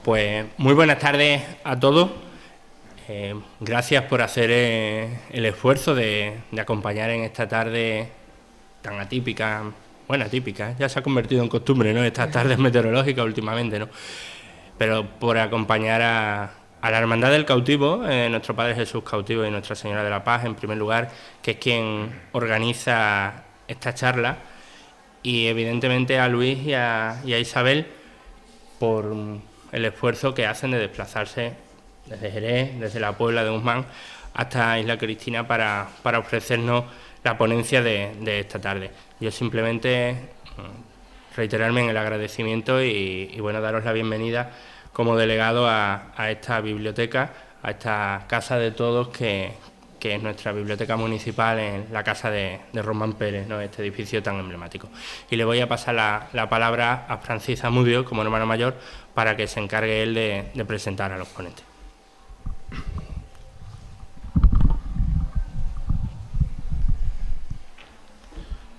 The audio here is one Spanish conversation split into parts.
Pues muy buenas tardes a todos. Gracias por hacer el esfuerzo de acompañar en esta tarde tan atípica. Bueno, atípica, ya se ha convertido en costumbre, ¿no? Estas tardes meteorológicas últimamente, ¿no? Pero por acompañar a la Hermandad del Cautivo, nuestro Padre Jesús Cautivo y Nuestra Señora de la Paz, en primer lugar, que es quien organiza esta charla, y evidentemente a Luis y a Isabel por el esfuerzo que hacen de desplazarse desde Jerez, desde la Puebla de Guzmán, hasta Isla Cristina para ofrecernos la ponencia de esta tarde. Yo simplemente reiterarme en el agradecimiento y bueno, daros la bienvenida como delegado a esta biblioteca, a esta casa de todos que es nuestra biblioteca municipal en la casa de Román Pérez, ¿no? Este edificio tan emblemático. Y le voy a pasar la palabra a Francis Zamudio, como hermano mayor, para que se encargue él de presentar a los ponentes.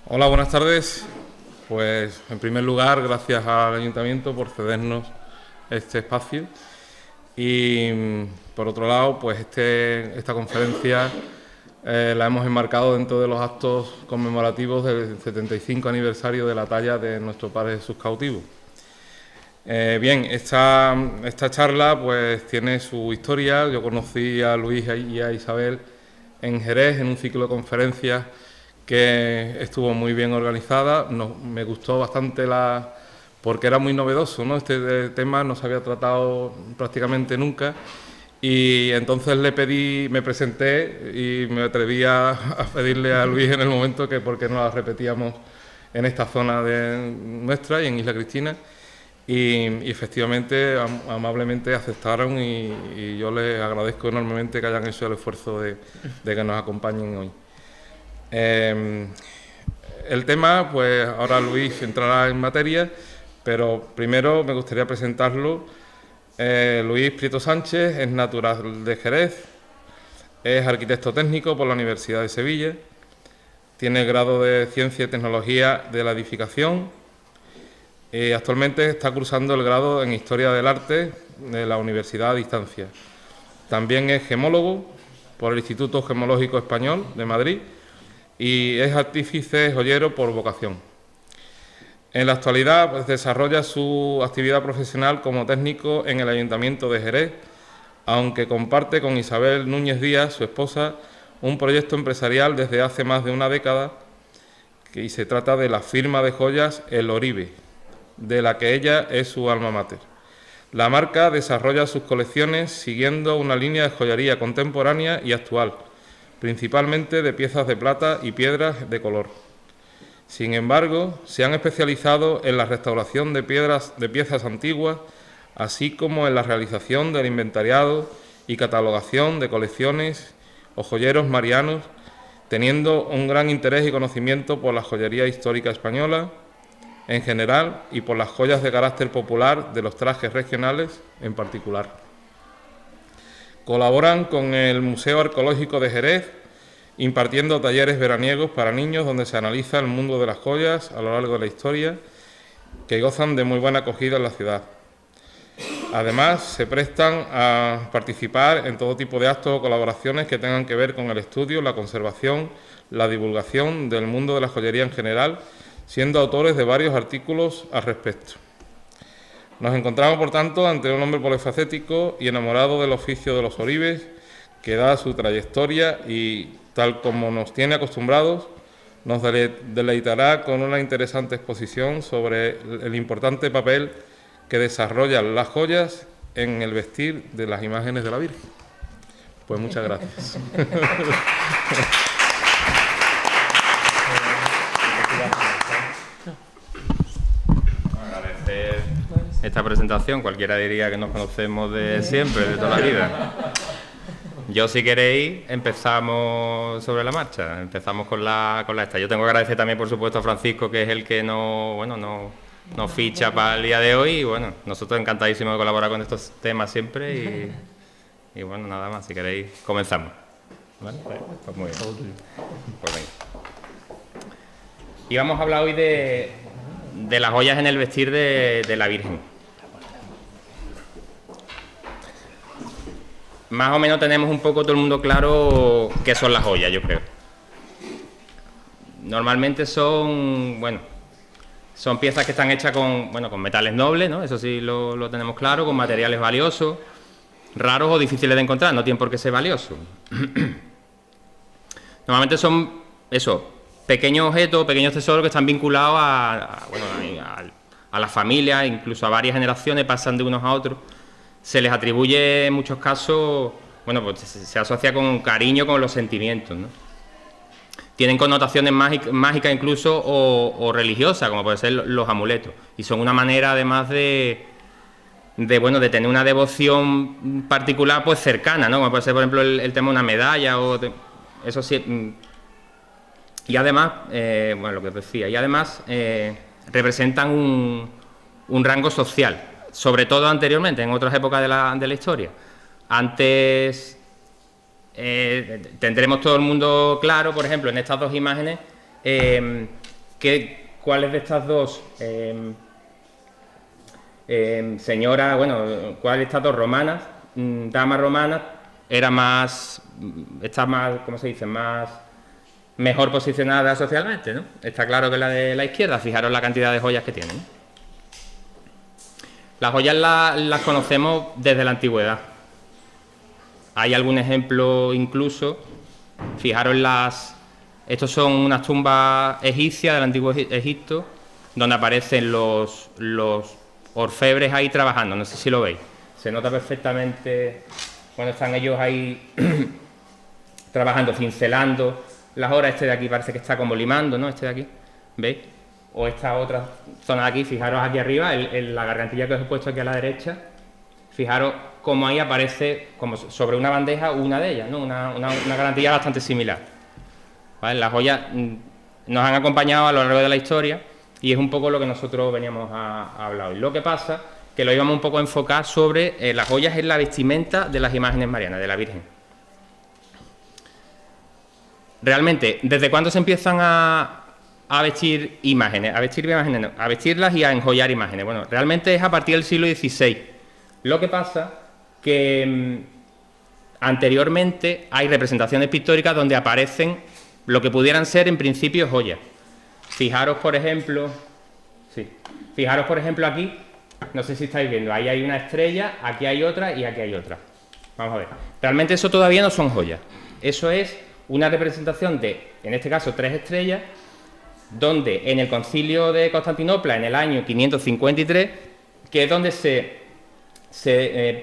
Hola, buenas tardes. Pues en primer lugar, gracias al Ayuntamiento por cedernos este espacio. Y por otro lado, pues esta conferencia la hemos enmarcado dentro de los actos conmemorativos del 75 aniversario de la talla de nuestro Padre Jesús Cautivo. Bien, esta charla pues tiene su historia. Yo conocí a Luis y a Isabel en Jerez en un ciclo de conferencias que estuvo muy bien organizada. Me gustó bastante porque era muy novedoso, ¿no? Este tema no se había tratado prácticamente nunca, y entonces me presenté y me atreví a pedirle a Luis en el momento que por qué no la repetíamos en esta zona nuestra y en Isla Cristina, y efectivamente amablemente aceptaron, y yo les agradezco enormemente que hayan hecho el esfuerzo de que nos acompañen hoy. El tema, pues ahora Luis entrará en materia, pero primero me gustaría presentarlo. Luis Prieto Sánchez es natural de Jerez, es arquitecto técnico por la Universidad de Sevilla, tiene grado de Ciencia y Tecnología de la Edificación, y actualmente está cursando el grado en Historia del Arte de la Universidad a Distancia. También es gemólogo por el Instituto Gemológico Español de Madrid y es artífice joyero por vocación. En la actualidad pues, desarrolla su actividad profesional como técnico en el Ayuntamiento de Jerez, aunque comparte con Isabel Núñez Díaz, su esposa, un proyecto empresarial desde hace más de una década, y se trata de la firma de joyas El Oribe, de la que ella es su alma mater. La marca desarrolla sus colecciones siguiendo una línea de joyería contemporánea y actual, principalmente de piezas de plata y piedras de color. Sin embargo, se han especializado en la restauración de piezas antiguas, así como en la realización del inventariado y catalogación de colecciones o joyeros marianos, teniendo un gran interés y conocimiento por la joyería histórica española en general y por las joyas de carácter popular de los trajes regionales en particular. Colaboran con el Museo Arqueológico de Jerez, impartiendo talleres veraniegos para niños donde se analiza el mundo de las joyas a lo largo de la historia, que gozan de muy buena acogida en la ciudad. Además, se prestan a participar en todo tipo de actos o colaboraciones que tengan que ver con el estudio, la conservación, la divulgación del mundo de la joyería en general, siendo autores de varios artículos al respecto. Nos encontramos, por tanto, ante un hombre polifacético y enamorado del oficio de los oribes, que da su trayectoria y, tal como nos tiene acostumbrados, nos deleitará con una interesante exposición sobre el importante papel que desarrollan las joyas en el vestir de las imágenes de la Virgen. Pues muchas gracias. Agradecer esta presentación. Cualquiera diría que nos conocemos de siempre, de toda la vida. Yo, si queréis, empezamos sobre la marcha, empezamos con la esta. Yo tengo que agradecer también, por supuesto, a Francisco, que es el que nos ficha para el día de hoy, y bueno, nosotros encantadísimos de colaborar con estos temas siempre, y bueno, nada más, si queréis, comenzamos. ¿Vale? Pues muy bien. Pues venga. Y vamos a hablar hoy de las joyas en el vestir de la Virgen. más o menos tenemos un poco todo el mundo claro qué son las joyas, yo creo. Normalmente son, bueno, son piezas que están hechas con metales nobles, ¿no? Eso sí lo tenemos claro, con materiales valiosos, raros o difíciles de encontrar, no tienen por qué ser valiosos. Normalmente son, eso, pequeños objetos, pequeños tesoros que están vinculados a la familia, incluso a varias generaciones, pasan de unos a otros. Se les atribuye en muchos casos, bueno, pues se asocia con cariño, con los sentimientos, ¿no? Tienen connotaciones mágicas incluso o religiosas, como pueden ser los amuletos. Y son una manera, además de tener una devoción particular, pues cercana, ¿no? Como puede ser, por ejemplo, el tema de una medalla, eso sí. Y además, lo que os decía, y además representan un rango social, sobre todo anteriormente, en otras épocas de la historia. Antes tendremos todo el mundo claro, por ejemplo, en estas dos imágenes, cuáles de estas dos señoras, cuáles de estas dos romanas, damas romanas, está más, ¿cómo se dice?, mejor posicionada socialmente, ¿no? Está claro que la de la izquierda, fijaros la cantidad de joyas que tienen, ¿no? Las joyas las conocemos desde la antigüedad. Hay algún ejemplo incluso, fijaros estos son unas tumbas egipcias del antiguo Egipto, donde aparecen los orfebres ahí trabajando, no sé si lo veis. Se nota perfectamente cuando están ellos ahí trabajando, cincelando las horas. Este de aquí parece que está como limando, ¿no? Este de aquí, ¿veis? O esta otra zona de aquí, fijaros aquí arriba, la gargantilla que os he puesto aquí a la derecha, fijaros cómo ahí aparece como sobre una bandeja una de ellas, ¿no? Una gargantilla bastante similar, ¿vale? Las joyas nos han acompañado a lo largo de la historia y es un poco lo que nosotros veníamos a hablar hoy. Lo que pasa que lo íbamos un poco a enfocar sobre las joyas en la vestimenta de las imágenes marianas, de la Virgen. Realmente, ¿desde cuándo se empiezan a vestir imágenes? A vestirlas y a enjollar imágenes. Bueno, realmente es a partir del siglo XVI. Lo que pasa que anteriormente hay representaciones pictóricas donde aparecen lo que pudieran ser en principio joyas. Fijaros, por ejemplo, aquí, no sé si estáis viendo, ahí hay una estrella, aquí hay otra y aquí hay otra. Vamos a ver. Realmente eso todavía no son joyas. Eso es una representación de, en este caso, 3 estrellas, donde en el Concilio de Constantinopla, en el año 553, que es donde se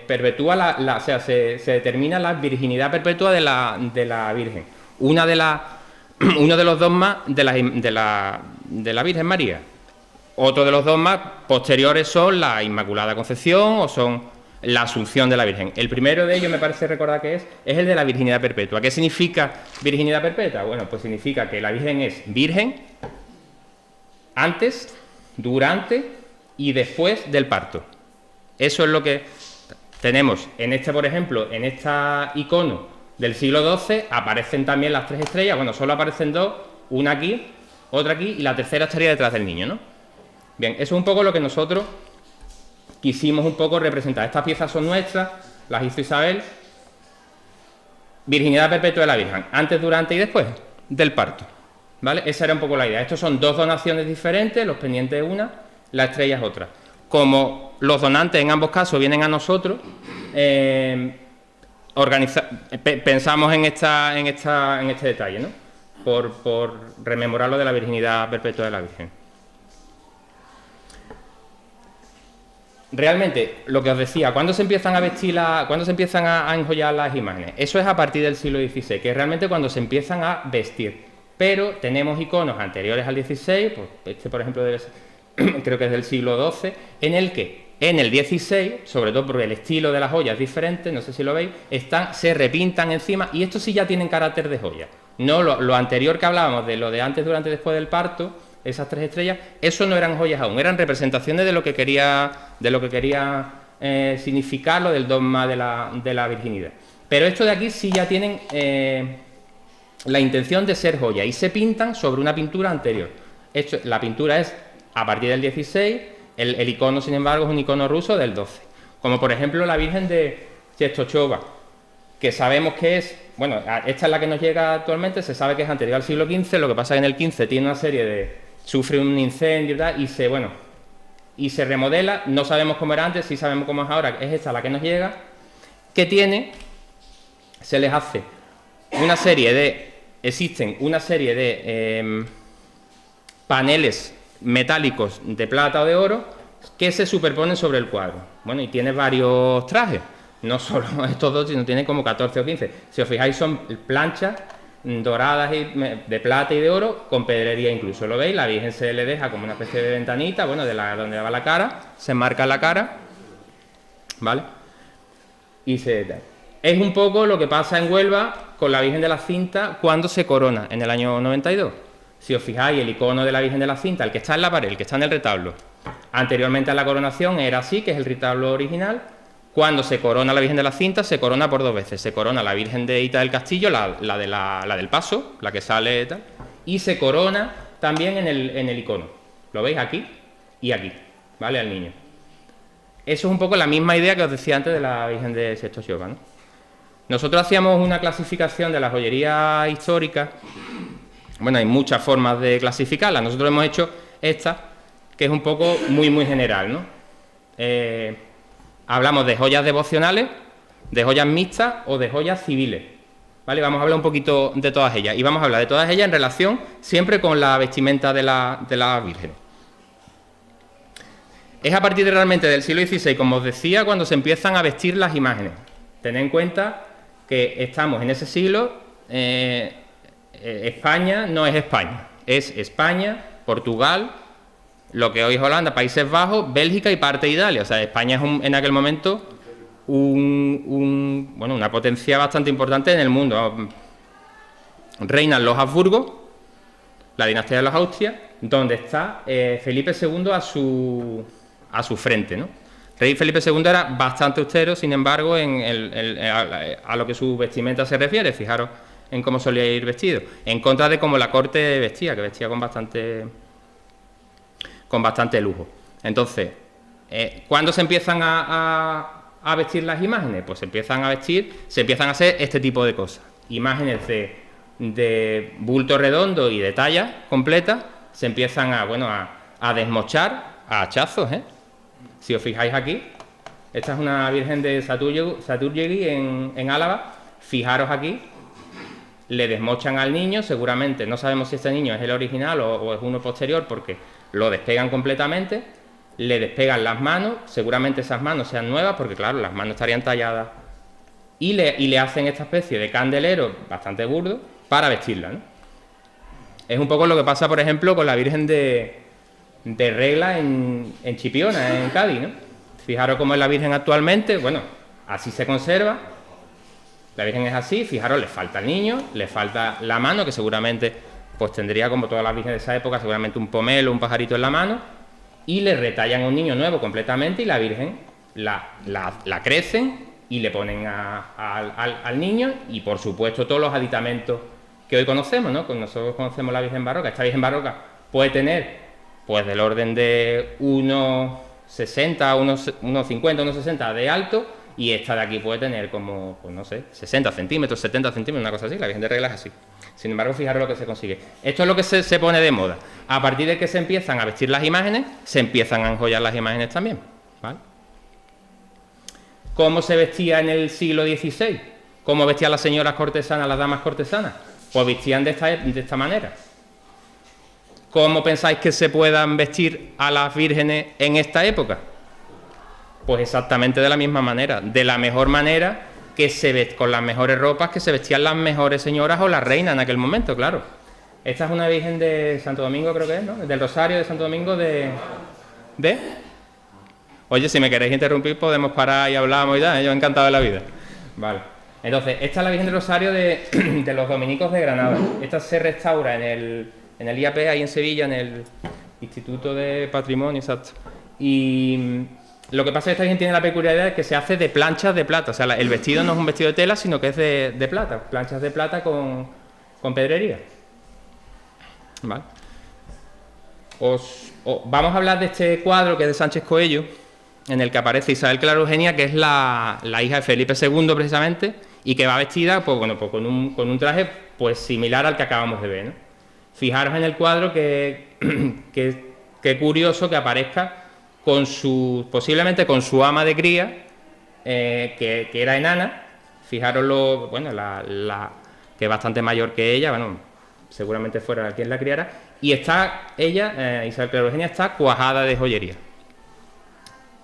perpetúa se determina la virginidad perpetua de la Virgen. Uno de los dogmas de la Virgen María. Otro de los dogmas posteriores son la Inmaculada Concepción o son la Asunción de la Virgen. El primero de ellos, me parece recordar que es el de la virginidad perpetua. ¿Qué significa virginidad perpetua? Bueno, pues significa que la Virgen es virgen antes, durante y después del parto. Eso es lo que tenemos en por ejemplo, en esta icono del siglo XII, aparecen también las 3 estrellas. Bueno, solo aparecen 2, una aquí, otra aquí, y la tercera estaría detrás del niño, ¿no? Bien, eso es un poco lo que nosotros quisimos un poco representar. Estas piezas son nuestras, las hizo Isabel. Virginidad perpetua de la Virgen, antes, durante y después del parto, ¿vale? Esa era un poco la idea. Estos son 2 donaciones diferentes, los pendientes una, la estrella es otra. Como los donantes en ambos casos vienen a nosotros, pensamos en este detalle, ¿no? Por rememorar lo de la virginidad perpetua de la Virgen. Realmente, lo que os decía, ¿cuándo se empiezan a enjollar las imágenes? Eso es a partir del siglo XVI, que es realmente cuando se empiezan a vestir. Pero tenemos iconos anteriores al XVI, pues este por ejemplo creo que es del siglo XII, en el que en el XVI, sobre todo porque el estilo de las joyas es diferente, no sé si lo veis, se repintan encima y estos sí ya tienen carácter de joya. No lo anterior que hablábamos, de lo de antes, durante y después del parto, esas 3 estrellas, eso no eran joyas aún, eran representaciones de lo que quería significar lo del dogma de la virginidad. Pero estos de aquí sí ya tienen la intención de ser joya y se pintan sobre una pintura anterior. La pintura es a partir del 16, el icono, sin embargo, es un icono ruso del 12. Como por ejemplo la Virgen de Czestochowa, que sabemos que es, bueno, esta es la que nos llega actualmente, se sabe que es anterior al siglo XV, lo que pasa es que en el XV tiene una serie de, sufre un incendio y tal, y se remodela, no sabemos cómo era antes, sí sabemos cómo es ahora, es esta la que nos llega, que tiene, se les hace una serie de, existen una serie de paneles metálicos de plata o de oro que se superponen sobre el cuadro. Bueno, y tiene varios trajes. No solo estos dos, sino tiene como 14 o 15. Si os fijáis, son planchas doradas de plata y de oro, con pedrería incluso. ¿Lo veis? La Virgen se le deja como una especie de ventanita, bueno, donde va la cara, se marca la cara, ¿vale? Y es un poco lo que pasa en Huelva con la Virgen de la Cinta cuando se corona en el año 92. Si os fijáis, el icono de la Virgen de la Cinta, el que está en la pared, el que está en el retablo, anteriormente a la coronación era así, que es el retablo original. Cuando se corona la Virgen de la Cinta, se corona por dos veces. Se corona la Virgen de Hita del Castillo, la del Paso, la que sale tal, y se corona también en el icono. ¿Lo veis? Aquí y aquí, ¿vale? Al niño. Eso es un poco la misma idea que os decía antes de la Virgen de Sexto Xioga, ¿no? Nosotros hacíamos una clasificación de la joyería histórica. Bueno, hay muchas formas de clasificarla. Nosotros hemos hecho esta, que es un poco muy, muy general, ¿no? Hablamos de joyas devocionales, de joyas mixtas o de joyas civiles, ¿vale? Vamos a hablar un poquito de todas ellas. Y vamos a hablar de todas ellas en relación siempre con la vestimenta de la Virgen. Es a partir realmente del siglo XVI, como os decía, cuando se empiezan a vestir las imágenes. Tened en cuenta que estamos en ese siglo, España no es España, es España, Portugal, lo que hoy es Holanda, Países Bajos, Bélgica y parte de Italia. O sea, España es en aquel momento una potencia bastante importante en el mundo. Reinan los Habsburgo, la dinastía de los Austrias, donde está Felipe II a su frente, ¿no? Rey Felipe II era bastante austero, sin embargo, a lo que su vestimenta se refiere. Fijaros en cómo solía ir vestido, en contra de cómo la corte vestía, que vestía con bastante lujo. Entonces, ¿cuándo se empiezan a vestir las imágenes? Pues se empiezan a hacer este tipo de cosas. Imágenes de bulto redondo y de talla completa, se empiezan a desmochar a hachazos, ¿eh? Si os fijáis aquí, esta es una Virgen de Saturgegui en Álava. Fijaros aquí, le desmochan al niño, seguramente, no sabemos si este niño es el original o es uno posterior, porque lo despegan completamente, le despegan las manos, seguramente esas manos sean nuevas, porque claro, las manos estarían talladas, y le hacen esta especie de candelero bastante burdo para vestirla, ¿no? Es un poco lo que pasa, por ejemplo, con la Virgen de Regla en Chipiona, en Cádiz, ¿no? Fijaros cómo es la Virgen actualmente, bueno, así se conserva. La Virgen es así, fijaros, le falta el niño, le falta la mano, que seguramente pues tendría, como todas las Virgen de esa época, seguramente un pomelo, un pajarito en la mano, y le retallan a un niño nuevo completamente, y la Virgen la crecen y le ponen al niño, y por supuesto todos los aditamentos que hoy conocemos, ¿no? Nosotros conocemos la Virgen barroca. Esta Virgen barroca puede tener pues del orden de unos 60, unos 50, unos 60 de alto, y esta de aquí puede tener como, pues no sé, 60 centímetros, 70 centímetros, una cosa así. La Virgen de Regla es así. Sin embargo, fijaros lo que se consigue. Esto es lo que se pone de moda. A partir de que se empiezan a vestir las imágenes, se empiezan a enjollar las imágenes también, ¿vale? ¿Cómo se vestía en el siglo XVI? ¿Cómo vestían las señoras cortesanas, las damas cortesanas? Pues vestían de esta manera. ¿Cómo pensáis que se puedan vestir a las vírgenes en esta época? Pues exactamente de la misma manera, de la mejor manera que con las mejores ropas que se vestían las mejores señoras o las reinas en aquel momento, claro. Esta es una Virgen de Santo Domingo, creo que es, ¿no? Del Rosario de Santo Domingo Oye, si me queréis interrumpir podemos parar y hablamos y tal, yo encantado de la vida. Vale. Entonces, esta es la Virgen del Rosario de los Dominicos de Granada. Esta se restaura en el IAP, ahí en Sevilla, en el Instituto de Patrimonio, exacto. Y lo que pasa es que esta Virgen tiene la peculiaridad de que se hace de planchas de plata. O sea, el vestido no es un vestido de tela, sino que es de plata. Planchas de plata con pedrería. Vale. Vamos a hablar de este cuadro que es de Sánchez Coello, en el que aparece Isabel Clara Eugenia, que es la hija de Felipe II precisamente, y que va vestida pues, bueno, pues con un traje pues, similar al que acabamos de ver, ¿no? Fijaros en el cuadro que curioso que aparezca con posiblemente con su ama de cría, que era enana. Fijaros bueno, que es bastante mayor que ella, bueno, seguramente fuera quien la criara, y está ella, Isabel Clara Eugenia, está cuajada de joyería.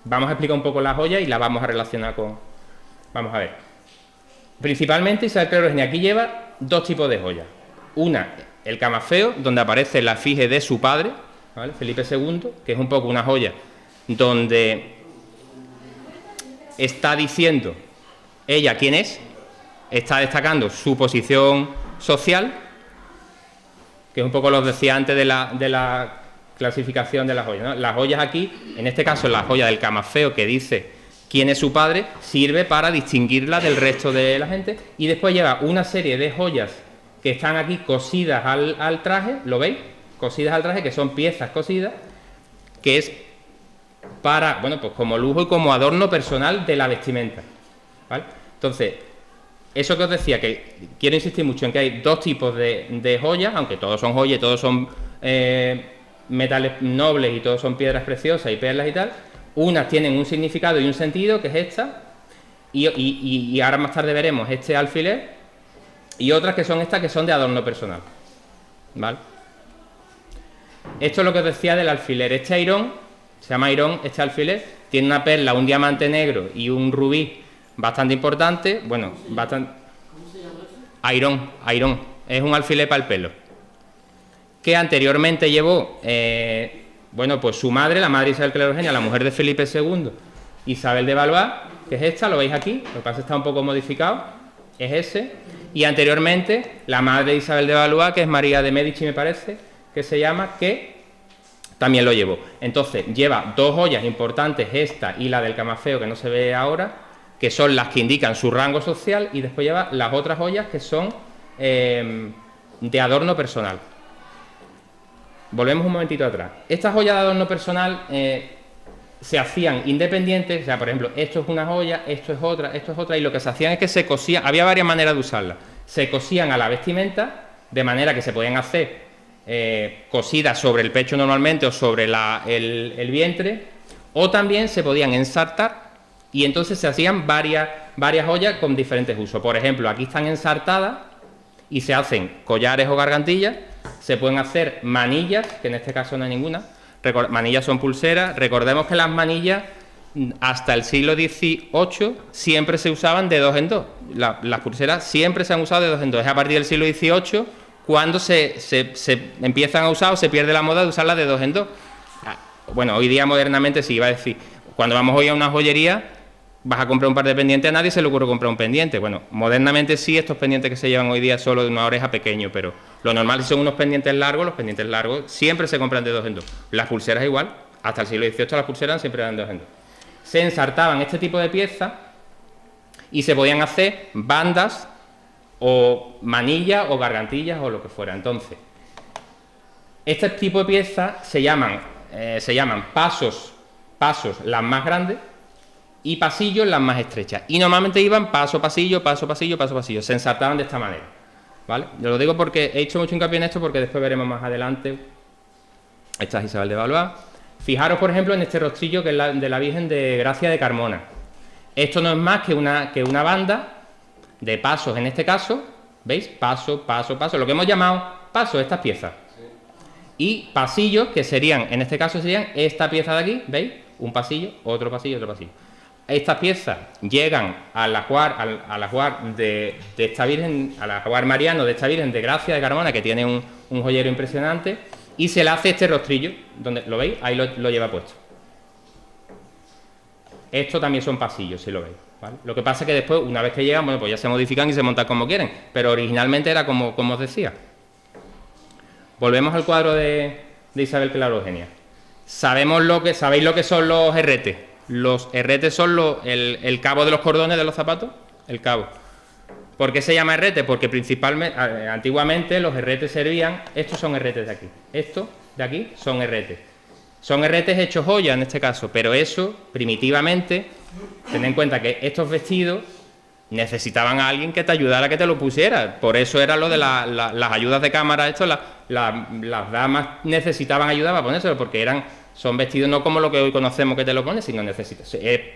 Vamos a explicar un poco las joyas y las vamos a relacionar con... Vamos a ver. Principalmente Isabel Clara Eugenia aquí lleva dos tipos de joyas. Una, el camafeo, donde aparece la efigie de su padre, ¿vale? Felipe II, que es un poco una joya donde está diciendo ella quién es, está destacando su posición social, que es un poco lo que decía antes de la clasificación de las joyas, ¿no? Las joyas aquí, en este caso la joya del camafeo, que dice quién es su padre, sirve para distinguirla del resto de la gente, y después lleva una serie de joyas que están aquí cosidas al traje, ¿lo veis? Cosidas al traje, que son piezas cosidas, que es para, bueno, pues como lujo y como adorno personal de la vestimenta, ¿vale? Entonces, eso que os decía, que quiero insistir mucho en que hay dos tipos de joyas, aunque todos son joyas, todos son metales nobles y todos son piedras preciosas y perlas y tal. Unas tienen un significado y un sentido, que es esta, y ahora más tarde veremos este alfiler, y otras que son estas, que son de adorno personal, ¿vale? Esto es lo que os decía del alfiler. Este airón, se llama airón, este alfiler, tiene una perla, un diamante negro y un rubí bastante importante, bueno, bastante... ¿Cómo se llama? Airón, es un alfiler para el pelo, que anteriormente llevó, bueno, pues su madre, la madre Isabel Clara Eugenia, la mujer de Felipe II, Isabel de Valois, que es esta, lo veis aquí, lo que pasa es que está un poco modificado, es ese, y anteriormente la madre de Isabel de Valois, que es María de Medici, me parece, que se llama, que también lo llevó. Entonces, lleva dos joyas importantes, esta y la del camafeo, que no se ve ahora, que son las que indican su rango social, y después lleva las otras joyas que son de adorno personal. Volvemos un momentito atrás. Estas joyas de adorno personal se hacían independientes, o sea, por ejemplo, esto es una joya, esto es otra, y lo que se hacían es que se cosían, había varias maneras de usarlas. Se cosían a la vestimenta, de manera que se podían hacer cosidas sobre el pecho normalmente o sobre el vientre, o también se podían ensartar, y entonces se hacían varias joyas con diferentes usos. Por ejemplo, aquí están ensartadas y se hacen collares o gargantillas, se pueden hacer manillas, que en este caso no hay ninguna. Manillas son pulseras. Recordemos que las manillas hasta el siglo XVIII siempre se usaban de dos en dos. Las pulseras siempre se han usado de dos en dos. Es a partir del siglo XVIII cuando se empiezan a usar o se pierde la moda de usarlas de dos en dos. Bueno, hoy día modernamente sí, iba a decir, cuando vamos hoy a una joyería, vas a comprar un par de pendientes, a nadie se le ocurre comprar un pendiente. Bueno, modernamente sí, estos pendientes que se llevan hoy día solo de una oreja pequeño, pero lo normal son unos pendientes largos. Los pendientes largos siempre se compran de dos en dos. Las pulseras igual, hasta el siglo XVIII las pulseras siempre eran de dos en dos. Se ensartaban este tipo de piezas y se podían hacer bandas o manillas o gargantillas o lo que fuera. Entonces, este tipo de piezas se llaman pasos las más grandes y pasillos las más estrechas. Y normalmente iban paso, pasillo, paso, pasillo, paso, pasillo. Se ensartaban de esta manera, ¿vale? Yo lo digo porque he hecho mucho hincapié en esto, porque después veremos más adelante. Esta es Isabel de Valois. Fijaros, por ejemplo, en este rostrillo, que es de la Virgen de Gracia de Carmona. Esto no es más que una banda de pasos, en este caso, ¿veis? Paso, paso, paso. Lo que hemos llamado paso, estas piezas. Y pasillos, que serían, en este caso serían esta pieza de aquí, ¿veis? Un pasillo, otro pasillo, otro pasillo. Estas piezas llegan al ajuar de esta Virgen, al ajuar mariano de esta Virgen de Gracia de Carmona, que tiene un joyero impresionante, y se le hace este rostrillo, donde lo veis, ahí lo lleva puesto. Esto también son pasillos, si lo veis, ¿vale? Lo que pasa es que después, una vez que llegan, bueno, pues ya se modifican y se montan como quieren, pero originalmente era como os decía. Volvemos al cuadro de Isabel Clara Eugenia. ¿Sabéis lo que son los herretes? Los herretes son el cabo de los cordones de los zapatos, el cabo. ¿Por qué se llama herrete? Porque principalmente, antiguamente los herretes servían, estos son herretes de aquí, estos de aquí son herretes. Son herretes hechos joya en este caso, pero eso, primitivamente, tened en cuenta que estos vestidos necesitaban a alguien que te ayudara, que te lo pusiera. Por eso era lo de las ayudas de cámara. Esto, las damas necesitaban ayuda para ponérselo, porque son vestidos no como lo que hoy conocemos que te lo pones, sino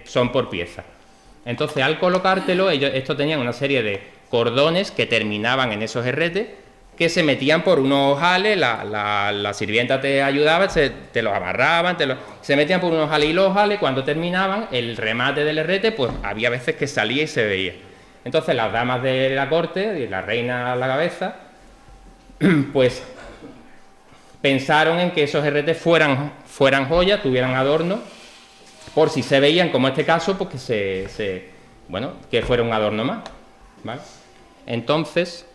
son por pieza. Entonces, al colocártelo, estos tenían una serie de cordones que terminaban en esos herretes, que se metían por unos ojales, la sirvienta te ayudaba, te los amarraban, se metían por unos ojales, y los ojales, cuando terminaban, el remate del herrete, pues había veces que salía y se veía. Entonces las damas de la corte, y la reina a la cabeza, pues pensaron en que esos herretes fueran joyas, tuvieran adorno, por si se veían, como en este caso, pues que fuera un adorno más, ¿vale? Entonces,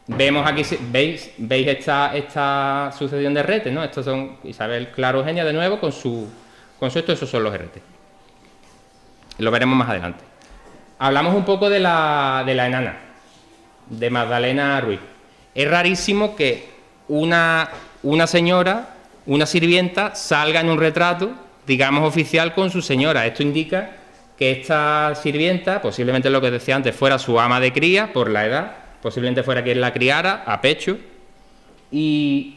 vemos aquí, veis esta sucesión de herretes, ¿no? Estos son Isabel Claro Eugenia de nuevo con su esos son los herretes. Lo veremos más adelante. Hablamos un poco de la enana, de Magdalena Ruiz. Es rarísimo que una señora, una sirvienta, salga en un retrato, digamos, oficial con su señora. Esto indica que esta sirvienta, posiblemente lo que decía antes, fuera su ama de cría por la edad, posiblemente fuera quien la criara a pecho, y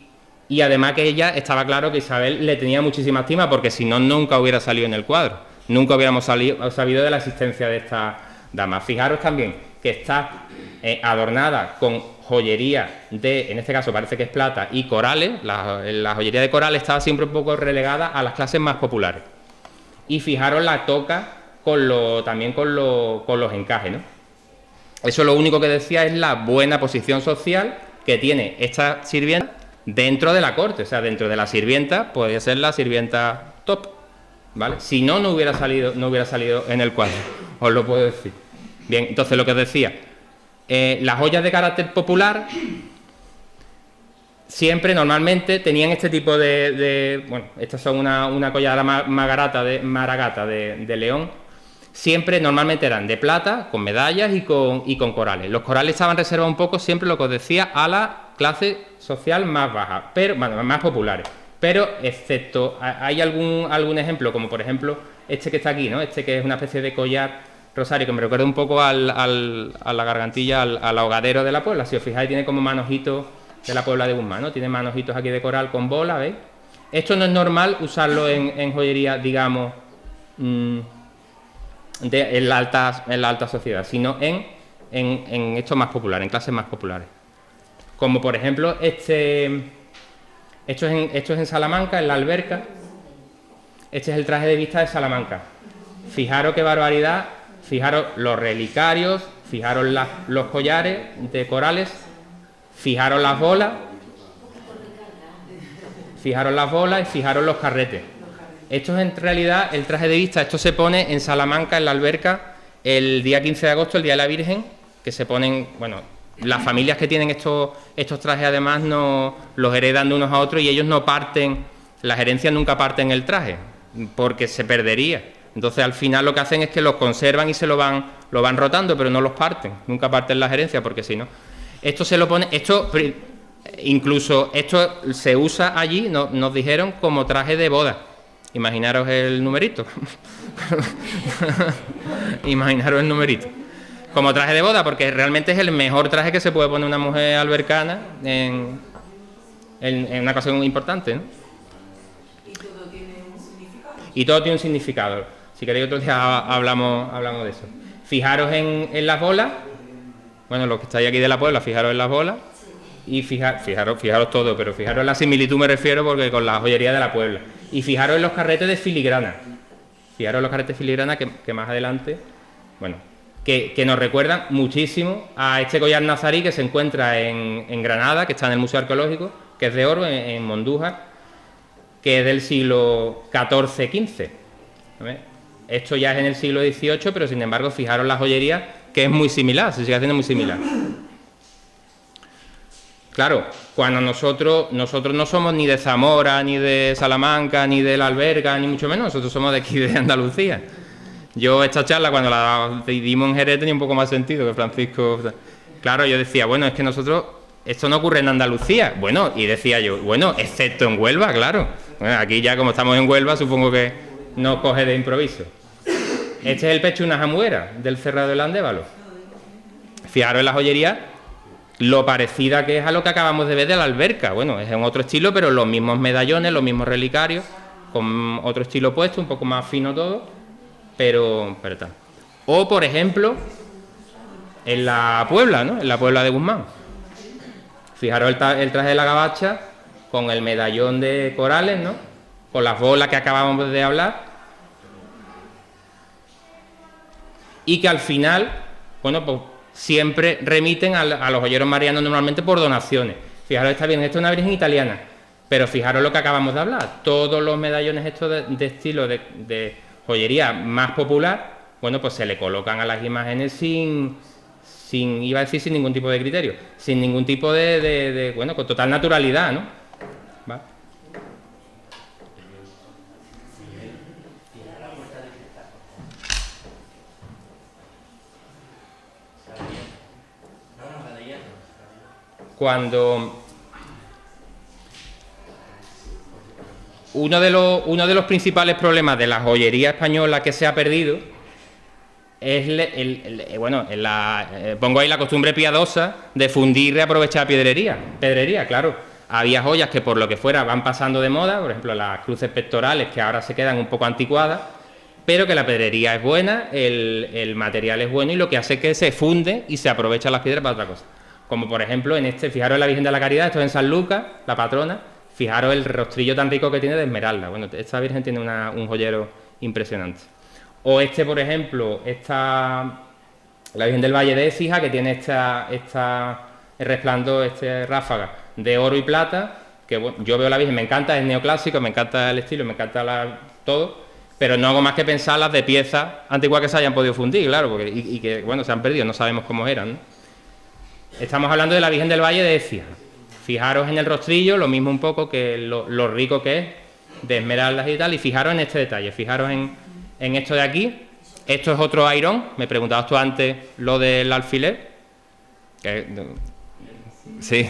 además que ella, estaba claro que Isabel le tenía muchísima estima, porque si no, nunca hubiera salido en el cuadro, nunca hubiéramos sabido de la existencia de esta dama. Fijaros también que está adornada con joyería en este caso parece que es plata, y corales. La joyería de coral estaba siempre un poco relegada a las clases más populares. Y fijaros la toca también con los encajes, ¿no? Eso lo único que decía es la buena posición social que tiene esta sirvienta dentro de la corte. O sea, dentro de la sirvienta podría ser la sirvienta top, ¿vale? Si no, no hubiera salido en el cuadro, os lo puedo decir. Bien, entonces lo que os decía, las joyas de carácter popular siempre, normalmente, tenían este tipo bueno, estas son una collada maragata de León. Siempre, normalmente eran de plata, con medallas y con corales. Los corales estaban reservados un poco, siempre lo que os decía, a la clase social más baja, pero más populares. Pero, excepto, hay algún ejemplo, como por ejemplo este que está aquí, ¿no? Este que es una especie de collar rosario, que me recuerda un poco a la gargantilla, al ahogadero de la Puebla. Si os fijáis, tiene como manojitos de la Puebla de Guzmán, ¿no? Tiene manojitos aquí de coral con bola, ¿veis? Esto no es normal usarlo en joyería, digamos, en la alta sociedad, sino en esto más popular, en clases más populares. Como por ejemplo esto es en Salamanca, en la Alberca. Este es el traje de vista de Salamanca. Fijaros qué barbaridad, fijaros los relicarios, fijaros los collares de corales, fijaros las bolas y fijaros los carretes. Esto es en realidad el traje de vista. Esto se pone en Salamanca, en la Alberca, el día 15 de agosto, el Día de la Virgen, que se ponen, bueno, las familias que tienen estos trajes además no los heredan de unos a otros, y ellos no parten, las herencias nunca parten el traje, porque se perdería. Entonces al final lo que hacen es que los conservan y se lo van rotando, pero no los parten, nunca parten las herencias, porque si no, esto se lo pone, incluso esto se usa allí, nos dijeron, como traje de boda. Imaginaros el numerito. Imaginaros el numerito. Como traje de boda, porque realmente es el mejor traje que se puede poner una mujer albercana en una ocasión importante, ¿no? Y todo tiene un significado. Si queréis otro día hablamos de eso. Fijaros en las bolas. Bueno, los que estáis aquí de la Puebla, fijaros en las bolas. Y fijaros todo, pero fijaros en la similitud, me refiero, porque con la joyería de la Puebla. Y fijaros en los carretes de filigrana. Fijaros en los carretes de filigrana que más adelante, bueno, que nos recuerdan muchísimo a este collar nazarí que se encuentra en Granada, que está en el Museo Arqueológico, que es de oro, en Mondújar, que es del siglo XIV-XV. Esto ya es en el siglo XVIII, pero sin embargo, fijaros la joyería, que es muy similar, se sigue haciendo muy similar. Claro, cuando nosotros no somos ni de Zamora, ni de Salamanca, ni de la Alberca, ni mucho menos, nosotros somos de aquí, de Andalucía. Yo esta charla, cuando la dimos en Jerez, tenía un poco más sentido que Francisco. Claro, yo decía, bueno, es que esto no ocurre en Andalucía. Bueno, y decía yo, bueno, excepto en Huelva, claro. Bueno, aquí ya como estamos en Huelva, supongo que no coge de improviso. Este es el pecho de una jamuera del Cerrado del Andévalo. Fijaros en la joyería lo parecida que es a lo que acabamos de ver de la alberca. Bueno, es en otro estilo, pero los mismos medallones, los mismos relicarios, con otro estilo puesto, un poco más fino todo, pero tal. O, por ejemplo, en la Puebla, ¿no? En la Puebla de Guzmán. Fijaros el traje de la gabacha con el medallón de corales, ¿no? Con las bolas que acabamos de hablar. Y que al final, bueno, pues siempre remiten a los joyeros marianos normalmente por donaciones. Fijaros, está bien, esto es una virgen italiana, pero fijaros lo que acabamos de hablar. Todos los medallones estos de estilo de joyería más popular, bueno, pues se le colocan a las imágenes sin iba a decir sin ningún tipo de criterio, sin ningún tipo bueno, con total naturalidad, ¿no? ¿Va? Cuando uno de los principales problemas de la joyería española que se ha perdido es pongo ahí la costumbre piadosa de fundir y reaprovechar pedrería, claro. Había joyas que por lo que fuera van pasando de moda, por ejemplo las cruces pectorales que ahora se quedan un poco anticuadas, pero que la pedrería es buena, el material es bueno y lo que hace es que se funde y se aprovechan las piedras para otra cosa. Como por ejemplo fijaros en la Virgen de la Caridad, esto es en San Lucas, la patrona, fijaros el rostrillo tan rico que tiene de esmeralda. Bueno, esta Virgen tiene un joyero impresionante. O por ejemplo, la Virgen del Valle de Écija, que tiene el resplandor, ráfaga de oro y plata, que bueno, yo veo la Virgen, me encanta, es neoclásico, me encanta el estilo, me encanta todo, pero no hago más que pensar las de piezas antiguas que se hayan podido fundir, claro, porque, y que bueno, se han perdido, no sabemos cómo eran, ¿no? Estamos hablando de la Virgen del Valle de Écija. Fijaros en el rostrillo, lo mismo un poco que lo rico que es, de esmeraldas y tal, y fijaros en este detalle, fijaros en esto de aquí. Esto es otro airón. Me preguntabas tú antes lo del alfiler. Sí.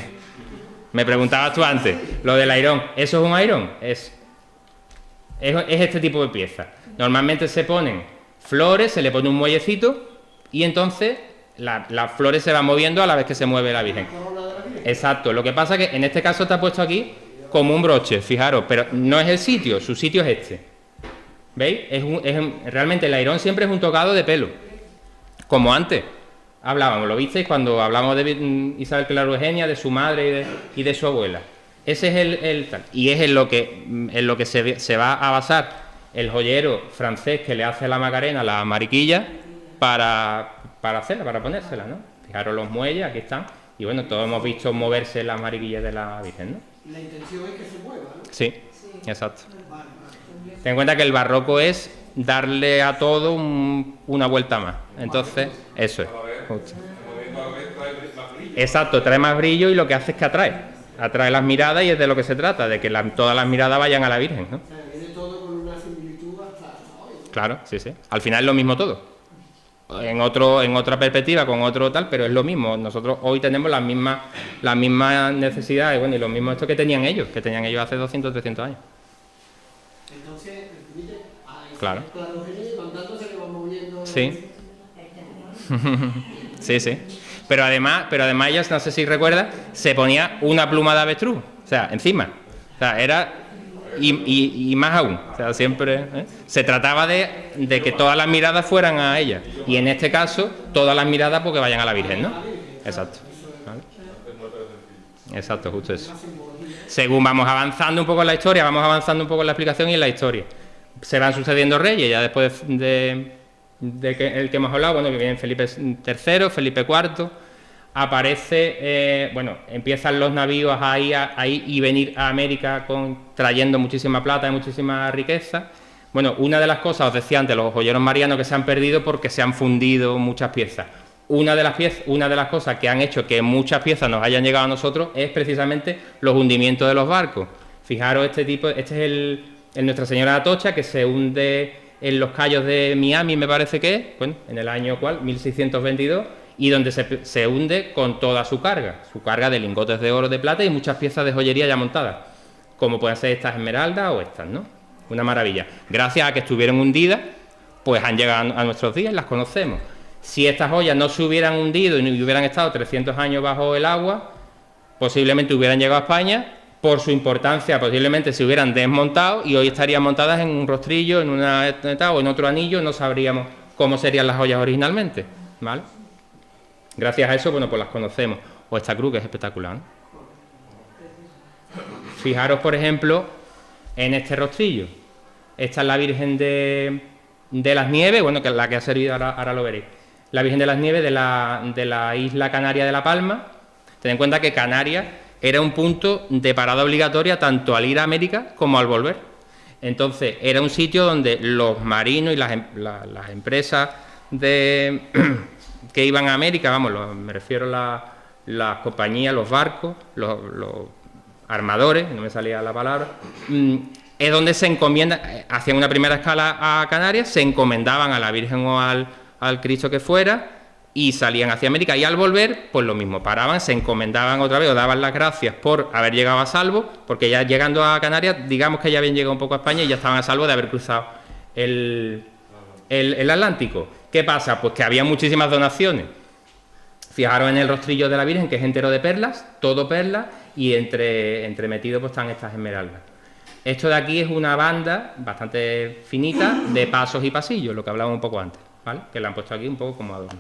Me preguntabas tú antes lo del airón. ¿Eso es un airón? Es este tipo de pieza. Normalmente se ponen flores, se le pone un muellecito y entonces las flores se van moviendo a la vez que se mueve la Virgen. Exacto. Lo que pasa es que en este caso está puesto aquí como un broche, fijaros, pero no es el sitio, su sitio es este. ¿Veis? Realmente el airón siempre es un tocado de pelo. Como antes hablábamos, lo visteis cuando hablamos de Isabel Claro Eugenia, de su madre y de su abuela. Ese es el tal. Y es en lo que se va a basar el joyero francés que le hace a la Macarena la mariquilla para hacerla, para ponérsela, ¿no? Fijaros los muelles, aquí están. Y bueno, todos hemos visto moverse las mariquillas de la Virgen, ¿no? La intención es que se mueva, ¿no? Sí, exacto. Ten en cuenta que el barroco es darle a todo una vuelta más. Entonces, eso es. Justo. Exacto, trae más brillo y lo que hace es que atrae las miradas y es de lo que se trata, de que todas las miradas vayan a la Virgen, ¿no? O sea, viene todo con una similitud hasta hoy. Claro, sí. Al final es lo mismo todo. En otra perspectiva, con otro tal, pero es lo mismo. Nosotros hoy tenemos las mismas necesidades, bueno, y lo mismo esto que tenían ellos hace 200, 300 años. Entonces, Claro. Cuando se le va moviendo. Sí. Sí. Pero además ellas, no sé si recuerdas, se ponía una pluma de avestruz, o sea, encima. O sea, era. Y más aún, o sea, siempre se trataba de que todas las miradas fueran a ella. Y en este caso, todas las miradas porque vayan a la Virgen, ¿no? Exacto. ¿Vale? Exacto, justo eso. Según vamos avanzando un poco en la historia, vamos avanzando un poco en la explicación y en la historia. Se van sucediendo reyes, ya después de que el que hemos hablado, bueno, que vienen Felipe III, Felipe IV, aparece, empiezan los navíos ahí y venir a América trayendo muchísima plata y muchísima riqueza. Bueno, una de las cosas, os decía antes, los joyeros marianos que se han perdido porque se han fundido muchas piezas. Una de las cosas que han hecho que muchas piezas nos hayan llegado a nosotros es precisamente los hundimientos de los barcos. Fijaros, este es el Nuestra Señora de Atocha, que se hunde en los cayos de Miami, me parece que es, bueno, en el año 1622, y donde se hunde con toda su carga de lingotes de oro, de plata y muchas piezas de joyería ya montadas, como pueden ser estas esmeraldas o estas, ¿no? Una maravilla. Gracias a que estuvieron hundidas, pues han llegado a nuestros días y las conocemos. Si estas joyas no se hubieran hundido y hubieran estado 300 años bajo el agua, posiblemente hubieran llegado a España. Por su importancia, posiblemente se hubieran desmontado y hoy estarían montadas en un rostrillo, en una o en otro anillo, no sabríamos cómo serían las joyas originalmente, ¿vale? Gracias a eso, bueno, pues las conocemos. O esta cruz, que es espectacular, ¿no? Fijaros, por ejemplo, en este rostrillo. Esta es la Virgen de las Nieves, bueno, que es la que ha servido, ahora lo veréis. La Virgen de las Nieves de la isla canaria de La Palma. Ten en cuenta que Canarias era un punto de parada obligatoria tanto al ir a América como al volver. Entonces, era un sitio donde los marinos y las empresas que iban a América, vamos, me refiero a las compañías, los barcos, los armadores, no me salía la palabra, es donde se encomiendan, hacían una primera escala a Canarias, se encomendaban a la Virgen o al Cristo que fuera, y salían hacia América, y al volver, pues lo mismo, paraban, se encomendaban otra vez o daban las gracias por haber llegado a salvo, porque ya llegando a Canarias, digamos que ya habían llegado un poco a España y ya estaban a salvo de haber cruzado el Atlántico. ¿Qué pasa? Pues que había muchísimas donaciones. Fijaros en el rostrillo de la Virgen, que es entero de perlas, todo perlas, y entremetido pues están estas esmeraldas. Esto de aquí es una banda bastante finita de pasos y pasillos, lo que hablábamos un poco antes, ¿vale? Que la han puesto aquí un poco como adorno.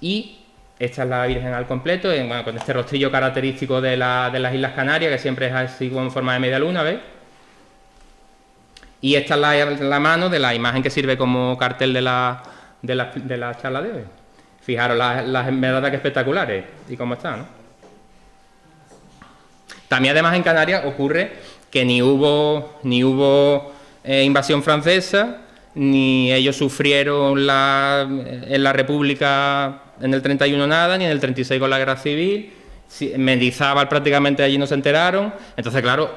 Y esta es la Virgen al completo, bueno, con este rostrillo característico de las Islas Canarias, que siempre es así como en forma de media luna, ¿veis? Y esta es la mano de la imagen que sirve como cartel de la charla de hoy. Fijaros las esmeraldas que espectaculares y cómo están, ¿no? También además en Canarias ocurre que ni hubo invasión francesa, ni ellos sufrieron en la República en el 31 nada, ni en el 36 con la Guerra Civil. Mendizábal prácticamente allí no se enteraron. Entonces, claro,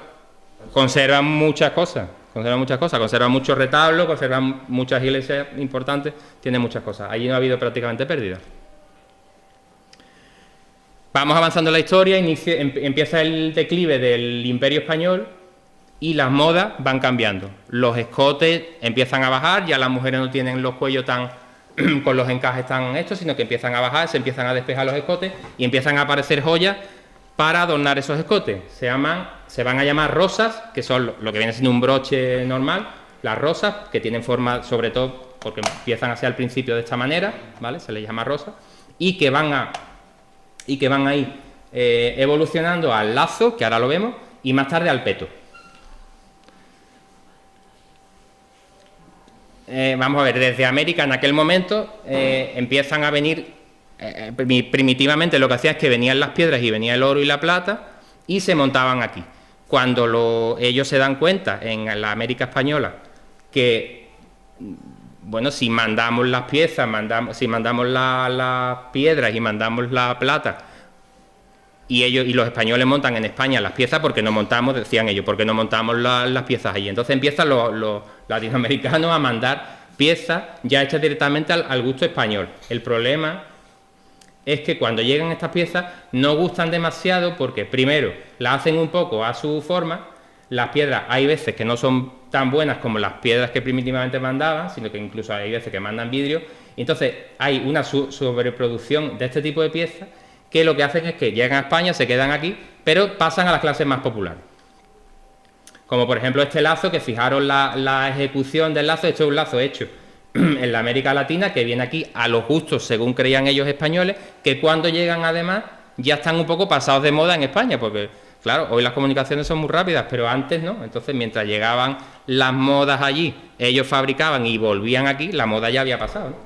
conservan muchas cosas, conservan muchos retablos, conservan muchas iglesias importantes, tienen muchas cosas. Allí no ha habido prácticamente pérdidas. Vamos avanzando en la historia, empieza el declive del Imperio Español y las modas van cambiando. Los escotes empiezan a bajar, ya las mujeres no tienen los cuellos tan con los encajes tan hechos, sino que empiezan a bajar, se empiezan a despejar los escotes y empiezan a aparecer joyas para adornar esos escotes. Se van a llamar rosas, que son lo que viene siendo un broche normal, las rosas, que tienen forma, sobre todo porque empiezan hacia el principio de esta manera, ¿vale? Se les llama rosa, y que van a ir evolucionando al lazo, que ahora lo vemos, y más tarde al peto. Vamos a ver, desde América en aquel momento empiezan a venir, primitivamente lo que hacía es que venían las piedras y venía el oro y la plata y se montaban aquí. Cuando ellos se dan cuenta en la América española que, bueno, si mandamos las piezas, si mandamos las piedras y mandamos la plata, y los españoles montan en España las piezas, porque no montamos, decían ellos, porque no montamos las piezas allí. Entonces empiezan los latinoamericanos a mandar piezas ya hechas directamente al gusto español. El problema es que cuando llegan estas piezas no gustan demasiado porque, primero, las hacen un poco a su forma. Las piedras hay veces que no son tan buenas como las piedras que primitivamente mandaban, sino que incluso hay veces que mandan vidrio. Entonces hay una sobreproducción de este tipo de piezas que lo que hacen es que llegan a España, se quedan aquí, pero pasan a las clases más populares. Como por ejemplo este lazo, que fijaros la ejecución del lazo. Esto es un lazo hecho en la América Latina, que viene aquí a los gustos, según creían ellos españoles, que cuando llegan además ya están un poco pasados de moda en España, porque claro, hoy las comunicaciones son muy rápidas, pero antes no. Entonces, mientras llegaban las modas allí, ellos fabricaban y volvían aquí, la moda ya había pasado, ¿no?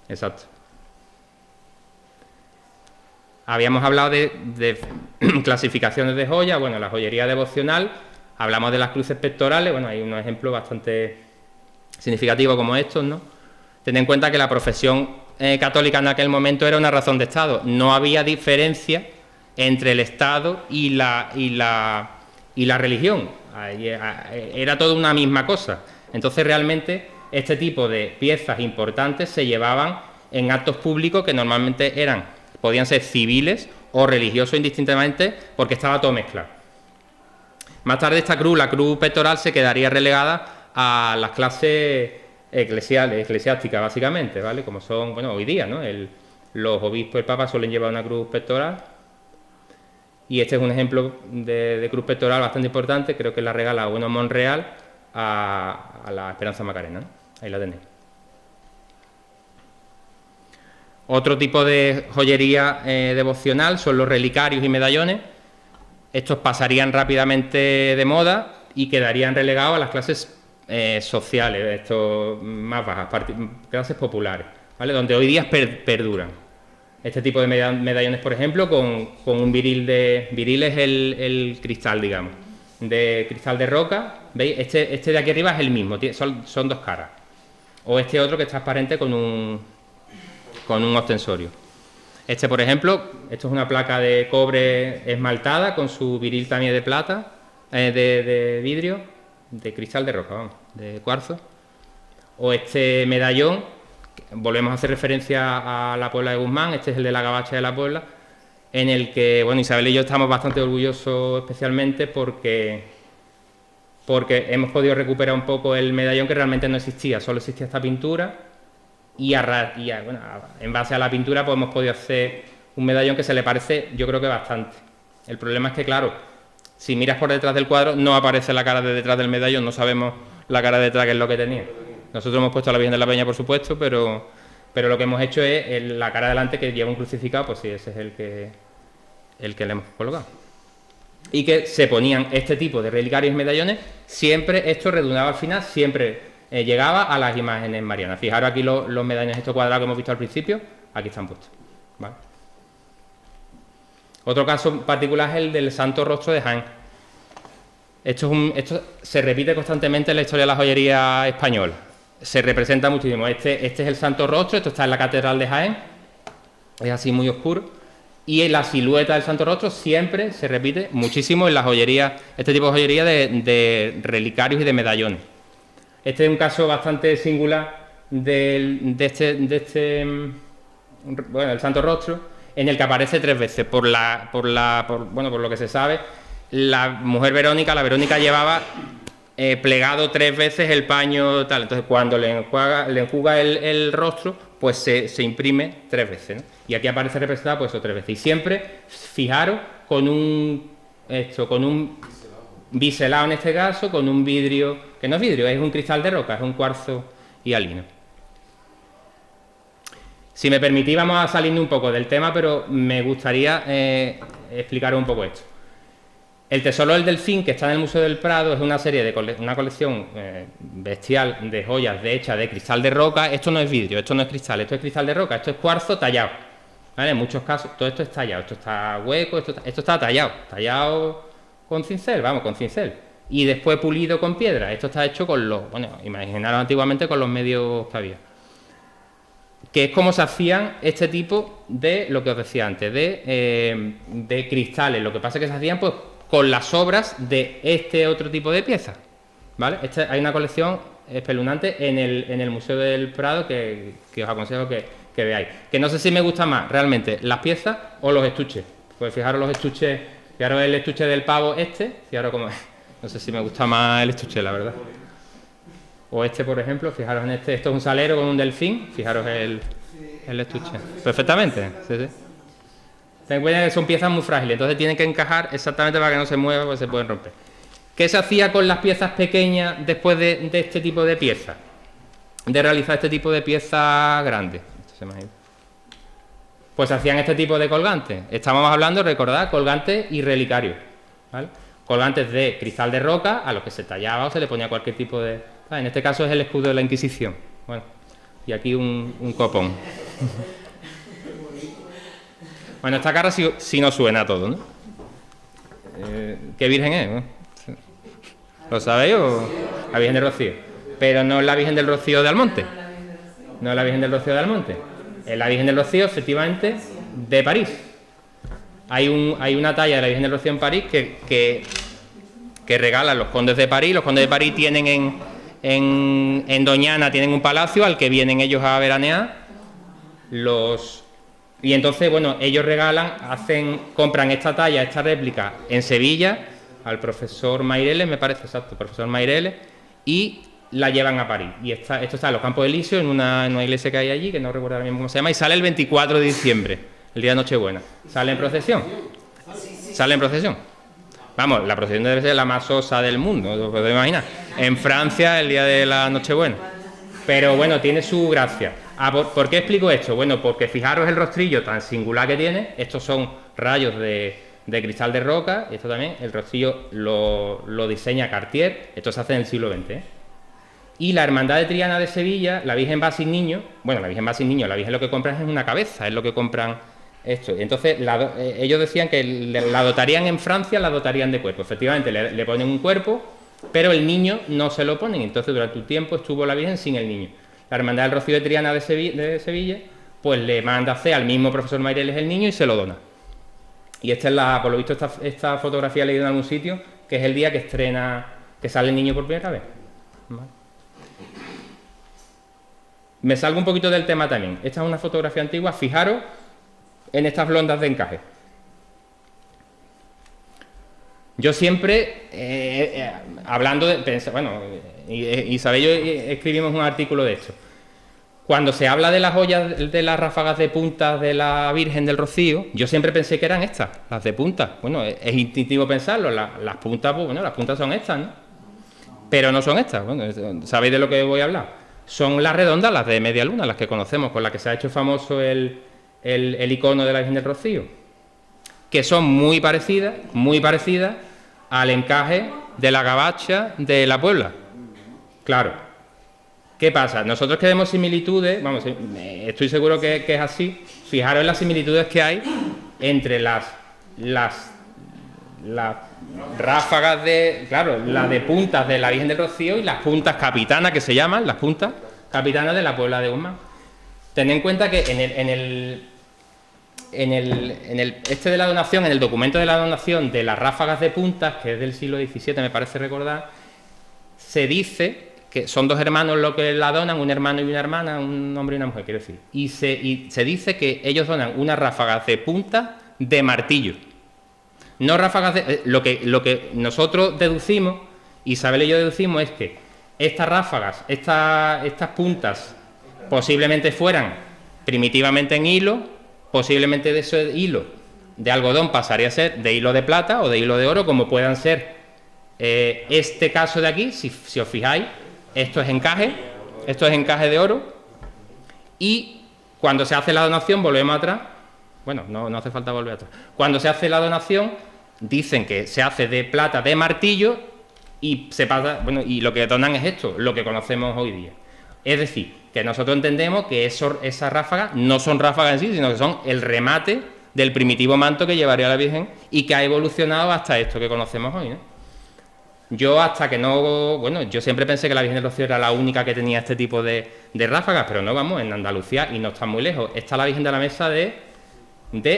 Exacto. Habíamos hablado de clasificaciones de joyas. Bueno, la joyería devocional, hablamos de las cruces pectorales. Bueno, hay unos ejemplos bastante significativos como estos, ¿no? Ten en cuenta que la profesión católica en aquel momento era una razón de Estado. No había diferencia entre el Estado y la religión. Era todo una misma cosa. Entonces, realmente, este tipo de piezas importantes se llevaban en actos públicos que normalmente podían ser civiles o religiosos indistintamente, porque estaba todo mezclado. Más tarde esta cruz, la cruz pectoral, se quedaría relegada a las clases eclesiástica básicamente, ¿vale? Como son, bueno, hoy día, ¿no? Los obispos y el papa suelen llevar una cruz pectoral, y este es un ejemplo de cruz pectoral bastante importante, creo que la regala uno Monreal a la Esperanza Macarena, ¿no? Ahí la tenéis. Otro tipo de joyería devocional son los relicarios y medallones. Estos pasarían rápidamente de moda y quedarían relegados a las clases sociales, estos más bajas, clases populares, ¿vale? Donde hoy día perduran. Este tipo de medallones, por ejemplo, con un viril es el cristal, digamos, de cristal de roca, ¿veis? Este de aquí arriba es el mismo, son dos caras. O este otro que es transparente con un ostensorio. Este, por ejemplo, esto es una placa de cobre esmaltada con su viril también de plata, de vidrio, de cristal de roca, vamos, de cuarzo. O este medallón, volvemos a hacer referencia a la Puebla de Guzmán, este es el de la Gabacha de la Puebla, en el que, bueno, Isabel y yo estamos bastante orgullosos especialmente porque hemos podido recuperar un poco el medallón que realmente no existía, solo existía esta pintura. Bueno, en base a la pintura pues hemos podido hacer un medallón que se le parece, yo creo que bastante. El problema es que, claro, si miras por detrás del cuadro no aparece la cara de detrás del medallón, no sabemos la cara de detrás qué es lo que tenía. Nosotros hemos puesto a la Virgen de la Peña, por supuesto, pero lo que hemos hecho es la cara delante que lleva un crucificado, pues sí, ese es el que le hemos colocado. Y que se ponían este tipo de relicarios y medallones, siempre esto redundaba al final, siempre llegaba a las imágenes marianas. Fijaros aquí los medallones estos cuadrados que hemos visto al principio, aquí están puestos, ¿vale? Otro caso particular es el del Santo Rostro de Jaén. Esto se repite constantemente en la historia de la joyería española. Se representa muchísimo. Este es el Santo Rostro, esto está en la Catedral de Jaén, es así muy oscuro. Y en la silueta del Santo Rostro siempre se repite muchísimo en la joyería, este tipo de joyería de relicarios y de medallones. Este es un caso bastante singular del Santo Rostro, en el que aparece 3 veces. Por lo que se sabe, la mujer Verónica, llevaba plegado 3 veces el paño tal. Entonces, cuando le enjuga el rostro, pues se imprime 3 veces, ¿no? Y aquí aparece representada pues 3 veces. Y siempre, fijaros, con un biselado en este caso, con un vidrio, que no es vidrio, es un cristal de roca, es un cuarzo hialino. Si me permitís, vamos a salirnos un poco del tema, pero me gustaría explicaros un poco esto. El Tesoro del Delfín, que está en el Museo del Prado, es una serie una colección bestial de joyas hechas de cristal de roca. Esto no es vidrio, esto no es cristal, esto es cristal de roca, esto es cuarzo tallado, ¿vale? En muchos casos todo esto es tallado, esto está hueco, esto está tallado con cincel, con cincel, y después pulido con piedra. Esto está hecho con imaginaros antiguamente con los medios que había. Que es como se hacían este tipo de, lo que os decía antes, de cristales. Lo que pasa es que se hacían pues con las sobras de este otro tipo de piezas, ¿vale? Hay una colección espeluznante en el Museo del Prado que os aconsejo que veáis. Que no sé si me gusta más realmente las piezas o los estuches. Pues fijaros los estuches, fijaros el estuche del pavo fijaros cómo es. No sé si me gusta más el estuche, la verdad. O por ejemplo, fijaros en esto es un salero con un delfín, fijaros el estuche. Perfectamente, sí. Ten en cuenta que son piezas muy frágiles, entonces tienen que encajar exactamente para que no se mueva, porque se pueden romper. ¿Qué se hacía con las piezas pequeñas después de este tipo de piezas? De realizar este tipo de piezas grandes. Pues hacían este tipo de colgantes. Estábamos hablando, recordad, colgantes y relicarios, ¿vale? Colgantes de cristal de roca a los que se tallaba o se le ponía cualquier tipo de... En este caso es el escudo de la Inquisición. Bueno, y aquí un copón. Bueno, esta cara sí nos suena a todo, ¿no? ¿Qué virgen es? ¿Lo sabéis o...? La Virgen del Rocío. Pero no es la Virgen del Rocío de Almonte. No es la Virgen del Rocío de Almonte. Es la Virgen del Rocío, efectivamente, de París. Hay una talla de la Virgen del Rocío en París que regalan los condes de París. Los condes de París tienen en Doñana tienen un palacio al que vienen ellos a veranear. Y entonces, bueno, ellos compran esta talla, esta réplica en Sevilla al profesor Maireles, me parece, exacto, profesor Maireles, y la llevan a París. Y esto está en los Campos Elíseos, en una iglesia que hay allí, que no recuerdo ahora mismo cómo se llama, y sale el 24 de diciembre, el día de Nochebuena. Sale en procesión. Sale en procesión. Vamos, la procesión debe ser la más sosa del mundo, os podéis imaginar. En Francia, el día de la Nochebuena. Pero bueno, tiene su gracia. ¿Por qué explico esto? Bueno, porque fijaros el rostrillo tan singular que tiene. Estos son rayos de cristal de roca. Esto también, el rostrillo lo diseña Cartier. Esto se hace en el siglo XX, ¿eh? Y la Hermandad de Triana de Sevilla, la Virgen va sin niño. Bueno, la Virgen va sin niño. La Virgen lo que compran es una cabeza, es lo que compran esto. Entonces, ellos decían que la dotarían en Francia, la dotarían de cuerpo. Efectivamente, le ponen un cuerpo, pero el niño no se lo ponen. Entonces, durante un tiempo estuvo la Virgen sin el niño. La Hermandad del Rocío de Triana de Sevilla, pues le manda a hacer al mismo profesor Maireles el niño y se lo dona. Y esta es por lo visto, esta fotografía he leído en algún sitio, que es el día que sale el niño por primera vez. ¿Vale? Me salgo un poquito del tema también. Esta es una fotografía antigua. Fijaros en estas blondas de encaje. Yo siempre, hablando de... Bueno, Isabel y yo escribimos un artículo de esto. Cuando se habla de las joyas, de las ráfagas de puntas de la Virgen del Rocío, yo siempre pensé que eran estas, las de punta. Bueno, es instintivo pensarlo. Las puntas, pues bueno, las puntas son estas, ¿no? Pero no son estas. Bueno, ¿sabéis de lo que voy a hablar? Son las redondas, las de media luna, las que conocemos, con las que se ha hecho famoso el icono de la Virgen del Rocío, que son muy parecidas al encaje de la gabacha de la Puebla. Claro. ¿Qué pasa? Nosotros que vemos similitudes, vamos, estoy seguro que es así. Fijaros en las similitudes que hay entre las ráfagas la de puntas de la Virgen del Rocío y las puntas capitanas, que se llaman las puntas capitanas de la Puebla de Guzmán. Tened en cuenta que en el documento de la donación de las ráfagas de puntas, que es del siglo XVII, me parece recordar, se dice que son dos hermanos los que la donan, un hermano y una hermana, un hombre y una mujer, quiero decir. Y se dice que ellos donan unas ráfagas de puntas de martillo. No ráfagas de... Lo que nosotros deducimos, Isabel y yo deducimos, es que estas ráfagas, estas puntas, posiblemente fueran primitivamente en hilo, posiblemente de ese hilo de algodón pasaría a ser de hilo de plata o de hilo de oro, como puedan ser este caso de aquí, si os fijáis, esto es encaje de oro, y cuando se hace la donación, volvemos atrás, bueno, no hace falta volver atrás, cuando se hace la donación, dicen que se hace de plata de martillo, y se pasa, bueno, y lo que donan es esto, lo que conocemos hoy día. Es decir, que nosotros entendemos que esas ráfagas no son ráfagas en sí, sino que son el remate del primitivo manto que llevaría la Virgen y que ha evolucionado hasta esto que conocemos hoy, ¿no? Yo yo siempre pensé que la Virgen del Rocío era la única que tenía este tipo de ráfagas, pero no, vamos, en Andalucía, y no está muy lejos, está la Virgen de la Mesa de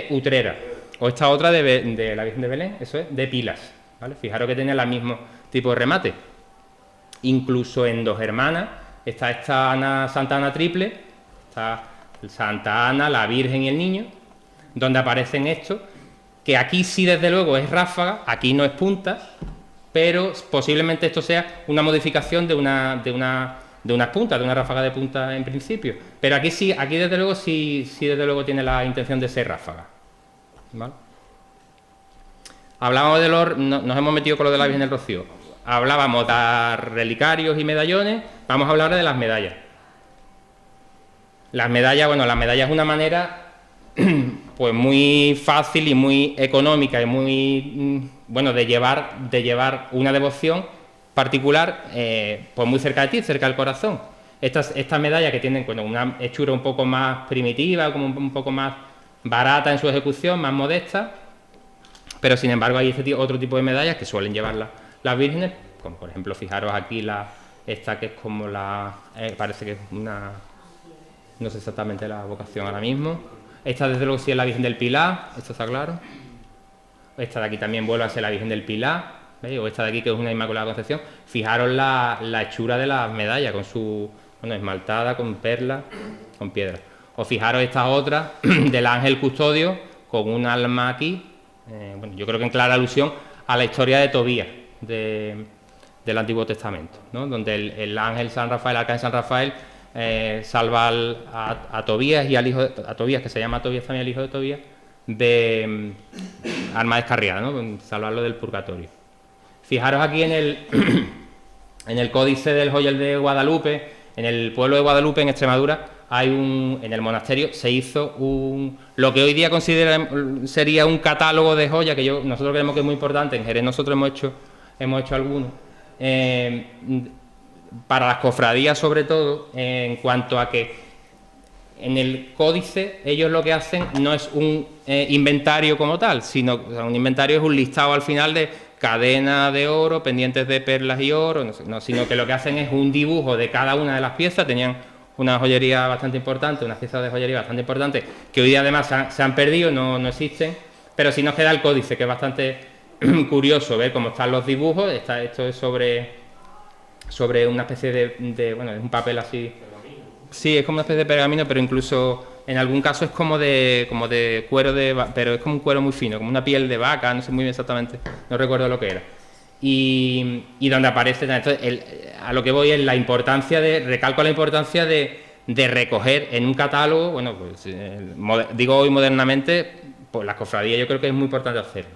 Utrera, o esta otra de la Virgen de Belén, eso es, de Pilas, ¿vale? Fijaros que tenía el mismo tipo de remate. Incluso en Dos Hermanas está esta Santa Ana triple, está Santa Ana, la Virgen y el Niño, donde aparecen estos, que aquí sí desde luego es ráfaga, aquí no es punta, pero posiblemente esto sea una modificación de unas puntas, de una ráfaga de punta en principio. Pero aquí sí, aquí desde luego sí desde luego tiene la intención de ser ráfaga, ¿vale? Hablábamos nos hemos metido con lo de la Virgen del Rocío. Hablábamos de relicarios y medallones, vamos a hablar de las medallas. Las medallas es una manera pues muy fácil y muy económica y muy de llevar una devoción particular pues muy cerca de ti, cerca del corazón. Estas medallas que tienen una hechura un poco más primitiva, como un poco más barata en su ejecución, más modesta, pero sin embargo hay otro tipo de medallas que suelen llevar las vírgenes, como por ejemplo, fijaros aquí esta que es como parece que es una, no sé exactamente la vocación ahora mismo. Esta desde luego sí es la Virgen del Pilar, esto está claro. Esta de aquí también vuelve a ser la Virgen del Pilar, ¿veis? O esta de aquí que es una Inmaculada Concepción. Fijaros la hechura de las medallas, con su esmaltada, con perlas, con piedras. O fijaros esta otra del Ángel Custodio, con un alma aquí, yo creo que en clara alusión a la historia de Tobías, de del Antiguo Testamento, ¿no? Donde el ángel San Rafael, el arcángel San Rafael, salva a Tobías y al hijo a Tobías, que se llama Tobías también, el hijo de Tobías, de alma descarriada, ¿no? Salvarlo del purgatorio. Fijaros aquí en el códice del Joyel de Guadalupe, en el pueblo de Guadalupe, en Extremadura, en el monasterio se hizo lo que hoy día sería un catálogo de joyas, que nosotros creemos que es muy importante. En Jerez nosotros hemos hecho algunos, para las cofradías sobre todo, en cuanto a que en el códice ellos lo que hacen no es un inventario como tal, sino un inventario es un listado al final de cadena de oro, pendientes de perlas y oro, sino que lo que hacen es un dibujo de cada una de las piezas. Tenían una joyería bastante importante, unas piezas de joyería bastante importantes, que hoy día además se han perdido, no existen, pero sí nos queda el códice, que es bastante curioso ver cómo están los dibujos. Esto es sobre una especie de bueno, es un papel así. Sí, es como una especie de pergamino, pero incluso en algún caso es como de cuero pero es como un cuero muy fino, como una piel de vaca, no sé muy bien exactamente, no recuerdo lo que era. Y donde aparece, entonces, a lo que voy es recalco la importancia de recoger en un catálogo, bueno, pues digo hoy modernamente, pues las cofradías yo creo que es muy importante hacerlo.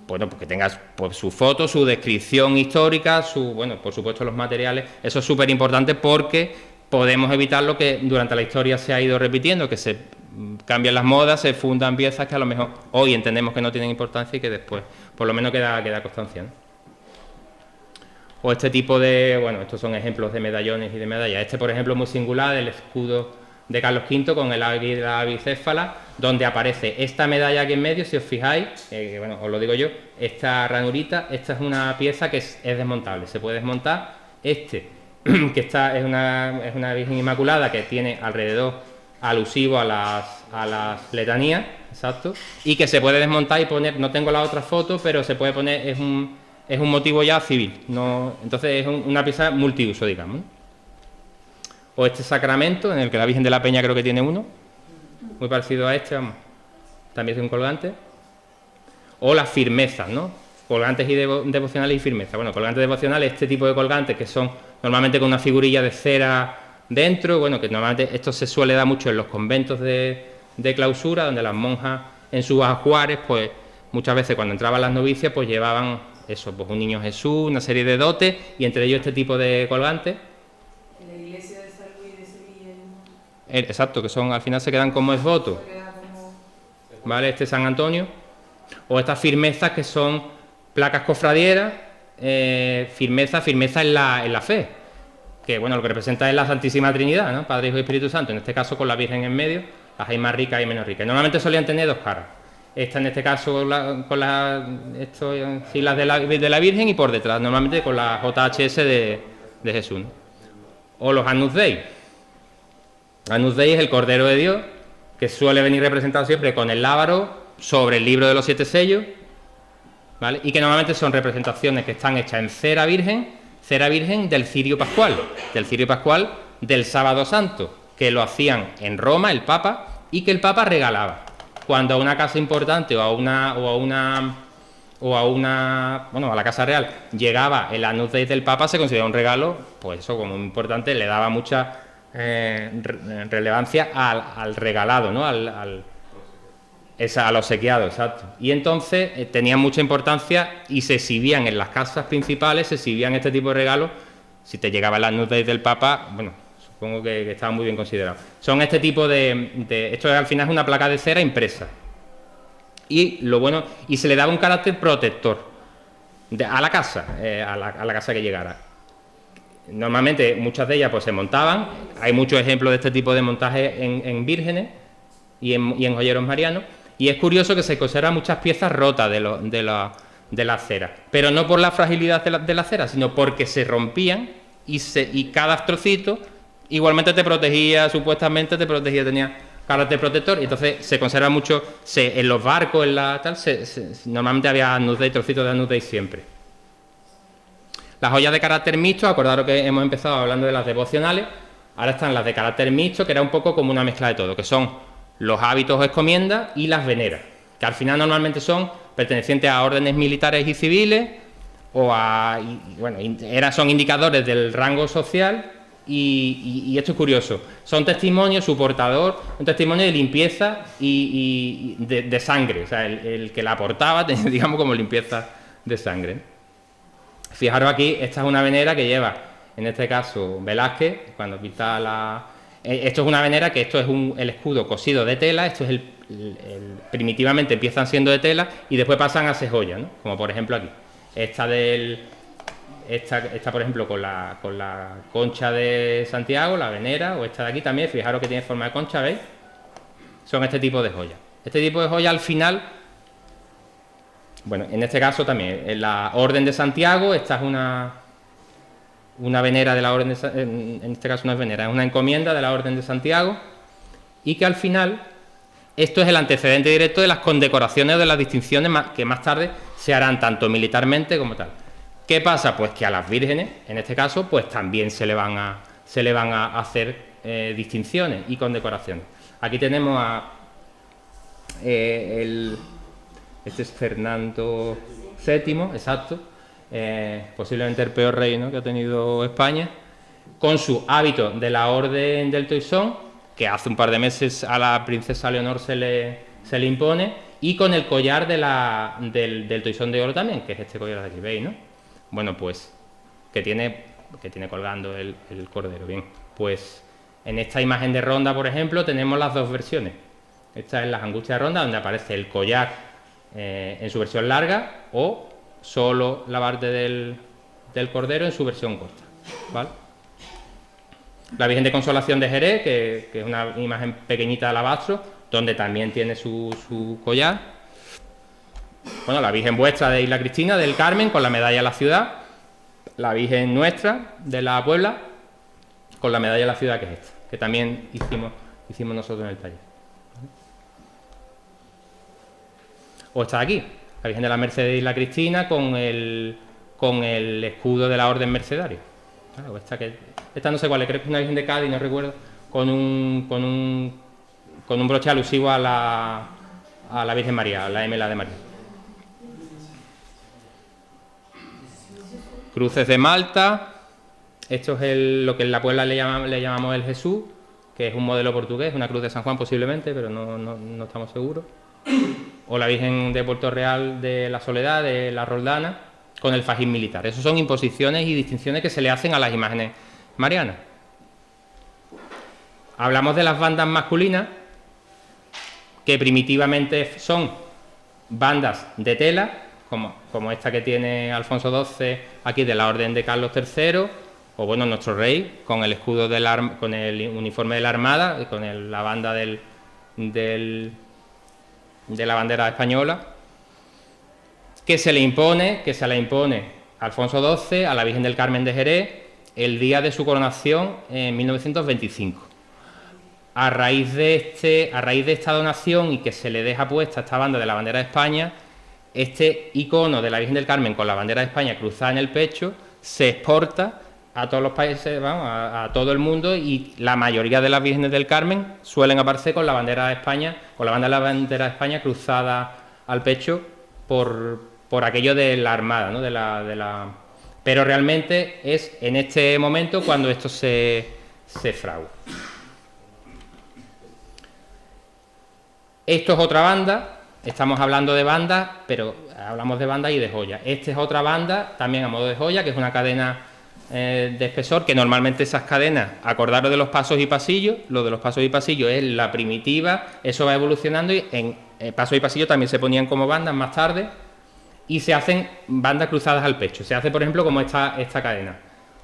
Bueno, porque tengas pues, su foto, su descripción histórica, bueno, por supuesto los materiales. Eso es súper importante porque podemos evitar lo que durante la historia se ha ido repitiendo, que se cambian las modas, se fundan piezas que a lo mejor hoy entendemos que no tienen importancia y que después por lo menos queda constancia, ¿no? O este tipo de, bueno, estos son ejemplos de medallones y de medallas. Este, por ejemplo, es muy singular, el escudo de Carlos V con el águila bicéfala, donde aparece esta medalla aquí en medio, si os fijáis, bueno, os lo digo yo, esta ranurita, esta es una pieza que es desmontable, se puede desmontar. Que es una Virgen Inmaculada que tiene alrededor alusivo a las letanías, exacto, y que se puede desmontar y poner, no tengo la otra foto, pero se puede poner, es un motivo ya civil, no, entonces es una pieza multiuso, digamos, ¿no? O este sacramento, en el que la Virgen de la Peña creo que tiene uno, muy parecido a este, vamos, también es un colgante. O las firmezas, ¿no? Colgantes y devocionales y firmezas. Bueno, colgantes devocionales, este tipo de colgantes que son normalmente con una figurilla de cera dentro, bueno, que normalmente esto se suele dar mucho en los conventos de clausura, donde las monjas en sus ajuares, pues muchas veces cuando entraban las novicias, pues llevaban eso, pues un niño Jesús, una serie de dotes, y entre ellos este tipo de colgantes. Exacto, que son, al final se quedan como esvoto, ¿vale? Este San Antonio, o estas firmezas que son placas cofradieras, firmeza en la fe, que bueno, lo que representa es la Santísima Trinidad, ¿no? Padre, Hijo y Espíritu Santo, en este caso con la Virgen en medio, las hay más ricas y menos ricas. Normalmente solían tener dos caras, esta en este caso con las siglas de la Virgen y por detrás, normalmente con la JHS de Jesús, ¿no? O los Agnus Dei. Agnus Dei es el Cordero de Dios, que suele venir representado siempre con el lábaro sobre el libro de los 7 sellos, ¿vale? Y que normalmente son representaciones que están hechas en cera virgen del cirio pascual del sábado santo, que lo hacían en Roma el Papa y que el Papa regalaba. Cuando a una casa importante o a la Casa Real llegaba el Agnus Dei del Papa, se consideraba un regalo, pues eso como muy importante, le daba mucha relevancia al regalado, ¿no? Al obsequiado, exacto. Y entonces tenían mucha importancia y se exhibían en las casas principales, se exhibían este tipo de regalos. Si te llegaba el Agnus Dei del Papa, bueno, supongo que estaba muy bien considerado. Son este tipo esto al final es una placa de cera impresa. Y lo bueno, y se le daba un carácter protector a la casa, a la casa que llegara. Normalmente muchas de ellas pues se montaban, hay muchos ejemplos de este tipo de montaje en vírgenes y en joyeros marianos, y es curioso que se conservan muchas piezas rotas de la cera, pero no por la fragilidad de la cera, sino porque se rompían y cada trocito igualmente supuestamente te protegía, tenía carácter protector, y entonces se conserva mucho, en los barcos, normalmente había Agnus Dei, trocitos de Agnus Dei siempre. Las joyas de carácter mixto, acordaros que hemos empezado hablando de las devocionales, ahora están las de carácter mixto, que era un poco como una mezcla de todo, que son los hábitos o encomiendas y las veneras, que al final normalmente son pertenecientes a órdenes militares y civiles, son indicadores del rango social. Y esto es curioso, son testimonios, su portador, un testimonio de limpieza y de sangre, o sea, el que la aportaba, digamos, como limpieza de sangre. Fijaros aquí, esta es una venera que lleva, en este caso, Velázquez, cuando pinta esto es una venera que esto es el escudo cosido de tela, esto es primitivamente empiezan siendo de tela y después pasan a ser joya, ¿no? Como por ejemplo aquí, esta, por ejemplo, con la concha de Santiago, la venera, o esta de aquí también, fijaros que tiene forma de concha, ¿veis? Son este tipo de joyas. Este tipo de joya al final, bueno, en este caso también, en la Orden de Santiago, esta es una venera de la Orden de en este caso no es venera, es una encomienda de la Orden de Santiago, y que al final, esto es el antecedente directo de las condecoraciones o de las distinciones que más tarde se harán tanto militarmente como tal. ¿Qué pasa? Pues que a las vírgenes, en este caso, pues también se le van a hacer distinciones y condecoraciones. Aquí tenemos este es Fernando VII, exacto, posiblemente el peor rey, ¿no?, que ha tenido España, con su hábito de la Orden del Toisón, que hace un par de meses a la princesa Leonor se le impone, y con el collar del Toisón de Oro también, que es este collar de aquí, ¿veis, no? Bueno, pues, que tiene colgando el cordero. Bien, pues en esta imagen de Ronda, por ejemplo, tenemos las dos versiones. Esta es las angustias de Ronda, donde aparece el collar en su versión larga, o solo la parte del cordero en su versión corta, ¿vale? La Virgen de Consolación de Jerez, que es una imagen pequeñita de alabastro, donde también tiene su collar. Bueno, la Virgen vuestra de Isla Cristina, del Carmen, con la medalla de la ciudad. La Virgen nuestra, de la Puebla, con la medalla de la ciudad, que es esta, que también hicimos nosotros en el taller. O esta de aquí, la Virgen de la Merced de Isla Cristina, con el escudo de la Orden Mercedaria. Claro, esta no sé cuál es, creo que es una Virgen de Cádiz, no recuerdo, con un broche alusivo a la Virgen María, a la Emela de María. Cruces de Malta, esto es lo que en la Puebla le llamamos el Jesús, que es un modelo portugués, una cruz de San Juan posiblemente, pero no estamos seguros. O la Virgen de Puerto Real de la Soledad, de la Roldana, con el fajín militar. Esas son imposiciones y distinciones que se le hacen a las imágenes marianas. Hablamos de las bandas masculinas, que primitivamente son bandas de tela, como esta que tiene Alfonso XII aquí de la Orden de Carlos III, o bueno, nuestro rey, con el escudo con el uniforme de la Armada, con la banda de la bandera española, que se le impone Alfonso XII a la Virgen del Carmen de Jerez el día de su coronación en 1925. A raíz de esta donación y que se le deja puesta esta banda de la bandera de España, este icono de la Virgen del Carmen con la bandera de España cruzada en el pecho se exporta a todos los países, a todo el mundo, y la mayoría de las Vírgenes del Carmen suelen aparecer con la bandera de España, con la bandera de España cruzada al pecho por aquello de la Armada, ¿no? Pero realmente es en este momento cuando esto se fragua. Esto es otra banda. Estamos hablando de bandas, pero hablamos de bandas y de joyas. Esta es otra banda, también a modo de joya, que es una cadena de espesor, que normalmente esas cadenas, acordaros de los pasos y pasillos, lo de los pasos y pasillos es la primitiva, eso va evolucionando y en pasos y pasillos también se ponían como bandas más tarde y se hacen bandas cruzadas al pecho. Se hace, por ejemplo, como esta cadena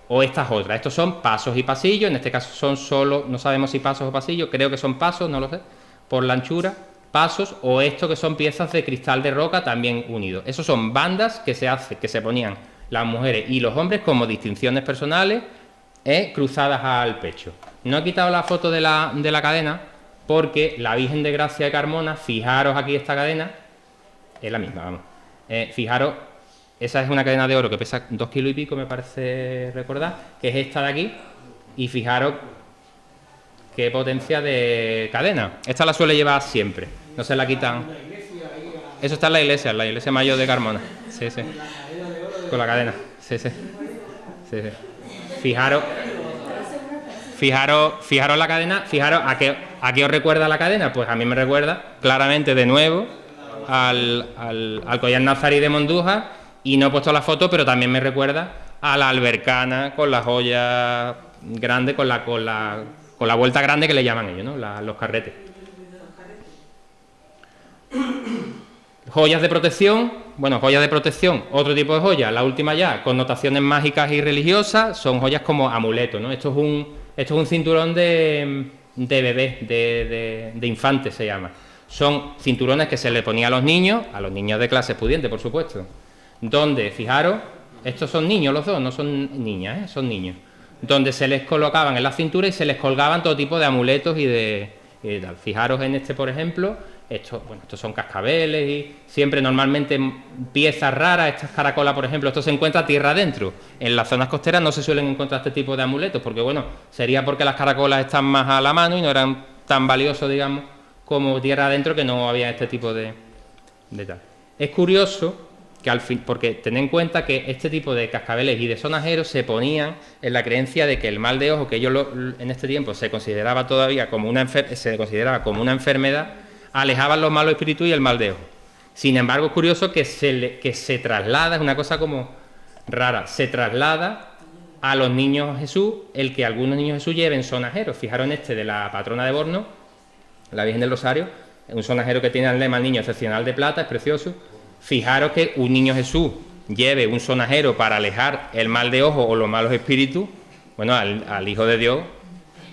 o estas otras. Estos son pasos y pasillos, en este caso son solo, no sabemos si pasos o pasillos, creo que son pasos, no lo sé, por la anchura. Pasos, o esto que son piezas de cristal de roca también unidos. Esos son bandas que se ponían las mujeres y los hombres como distinciones personales cruzadas al pecho. No he quitado la foto de la cadena porque la Virgen de Gracia de Carmona, fijaros aquí esta cadena, es la misma, vamos. Fijaros, esa es una cadena de oro que pesa 2 kilos y pico, me parece recordar, que es esta de aquí, y fijaros qué potencia de cadena. Esta la suele llevar siempre, no se la quitan. Eso está en la iglesia mayor de Carmona. Sí, sí. Con la cadena, sí. Fijaros la cadena, fijaros a qué os recuerda la cadena. Pues a mí me recuerda claramente de nuevo al collar nazarí de Mondújar, y no he puesto la foto, pero también me recuerda a la albercana con las joyas grandes, con la vuelta grande que le llaman ellos, ¿no? Los carretes. Joyas de protección, otro tipo de joyas, la última ya, connotaciones mágicas y religiosas, son joyas como amuletos, ¿no? Esto es un cinturón de bebé, de infante se llama. Son cinturones que se le ponía a los niños de clase pudiente, por supuesto, donde, fijaros, estos son niños los dos, no son niñas, son niños, donde se les colocaban en la cintura y se les colgaban todo tipo de amuletos y tal. Fijaros en este, por ejemplo, estos son cascabeles y siempre normalmente piezas raras, estas caracolas, por ejemplo, esto se encuentra tierra adentro. En las zonas costeras no se suelen encontrar este tipo de amuletos, porque bueno, sería porque las caracolas están más a la mano y no eran tan valiosos, digamos, como tierra adentro, que no había este tipo de tal. Es curioso que porque tened en cuenta que este tipo de cascabeles y de sonajeros se ponían en la creencia de que el mal de ojo, que ellos en este tiempo se consideraba todavía como una enfermedad, alejaban los malos espíritus y el mal de ojo. Sin embargo, es curioso que se traslada, es una cosa como rara, se traslada a los niños Jesús, el que algunos niños Jesús lleven sonajeros. Fijaros en este de la patrona de Borno, la Virgen del Rosario, un sonajero que tiene el lema "Niño excepcional de plata", es precioso. Fijaros que un niño Jesús lleve un sonajero para alejar el mal de ojo o los malos espíritus, bueno, al Hijo de Dios,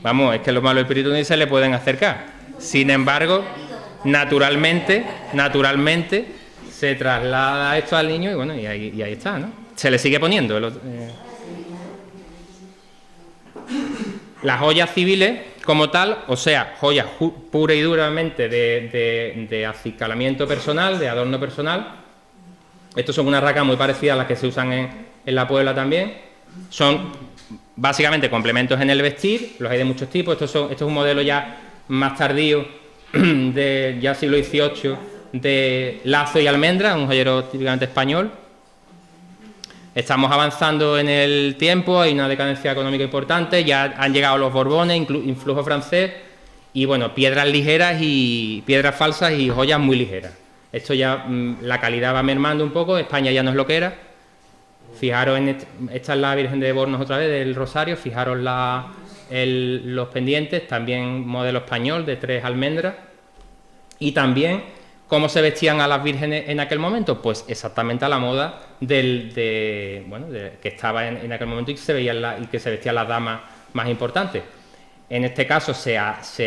vamos, es que los malos espíritus ni se le pueden acercar. Sin embargo, naturalmente se traslada esto al niño y bueno, y ahí está, ¿no? Se le sigue poniendo. Las joyas civiles como tal, o sea, joyas pura y duramente de acicalamiento personal, de adorno personal. Estos son unas racas muy parecidas a las que se usan en la Puebla también. Son básicamente complementos en el vestir, los hay de muchos tipos. Esto es un modelo ya más tardío, de ya siglo XVIII, de lazo y almendra, un joyero típicamente español. Estamos avanzando en el tiempo, hay una decadencia económica importante, ya han llegado los Borbones, influjo francés, y bueno, piedras ligeras y piedras falsas y joyas muy ligeras. Esto ya, la calidad va mermando un poco, España ya no es lo que era. Fijaros, esta es la Virgen de Bornos otra vez, del Rosario, fijaros los pendientes, también modelo español de 3 almendras, y también cómo se vestían a las vírgenes en aquel momento, pues exactamente a la moda que estaba en aquel momento y que se vestían las damas más importantes. En este caso se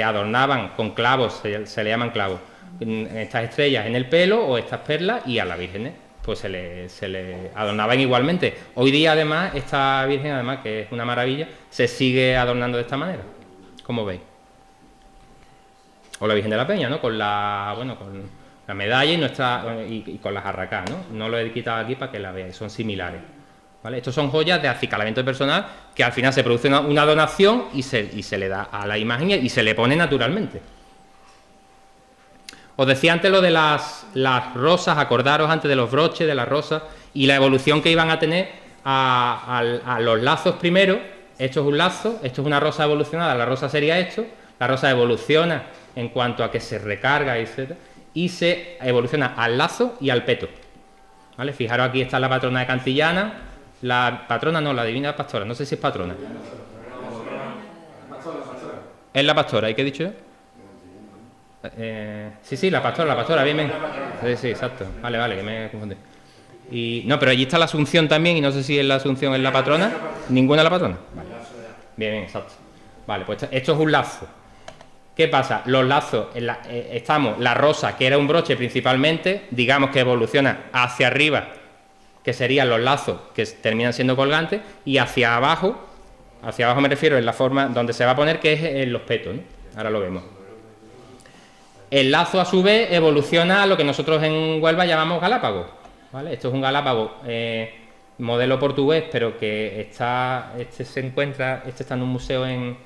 adornaban con clavos, se le llaman clavos, estas estrellas en el pelo o estas perlas, y a las vírgenes pues se le adornaban igualmente. Hoy día además esta virgen, además que es una maravilla, se sigue adornando de esta manera, como veis. O la Virgen de la Peña, ¿no? Con la medalla y con las arracás, ¿no? No lo he quitado aquí para que la veáis, son similares, ¿vale? Estos son joyas de acicalamiento personal que al final se produce una donación y se le da a la imagen y se le pone naturalmente. Os decía antes lo de las rosas, acordaros antes de los broches, de las rosas, y la evolución que iban a tener a los lazos primero. Esto es un lazo, esto es una rosa evolucionada, la rosa sería esto, la rosa evoluciona en cuanto a que se recarga, etc., y se evoluciona al lazo y al peto, ¿vale? Fijaros, aquí está la patrona de Cantillana, la Divina Pastora, no sé si es patrona. Es la pastora, ¿y qué he dicho yo? Sí, la pastora, bien. Sí, exacto. Vale, que me confundí. No, pero allí está la Asunción también, y no sé si es la Asunción es la patrona. ¿Ninguna es la patrona? Vale. Bien, exacto. Vale, pues esto es un lazo. ¿Qué pasa? Los lazos, estamos, la rosa, que era un broche principalmente, digamos que evoluciona hacia arriba, que serían los lazos que terminan siendo colgantes, y hacia abajo me refiero en la forma donde se va a poner, que es en los petos, ¿no? Ahora lo vemos. El lazo, a su vez, evoluciona a lo que nosotros en Huelva llamamos galápago, ¿vale? Esto es un galápago modelo portugués, pero que está en un museo en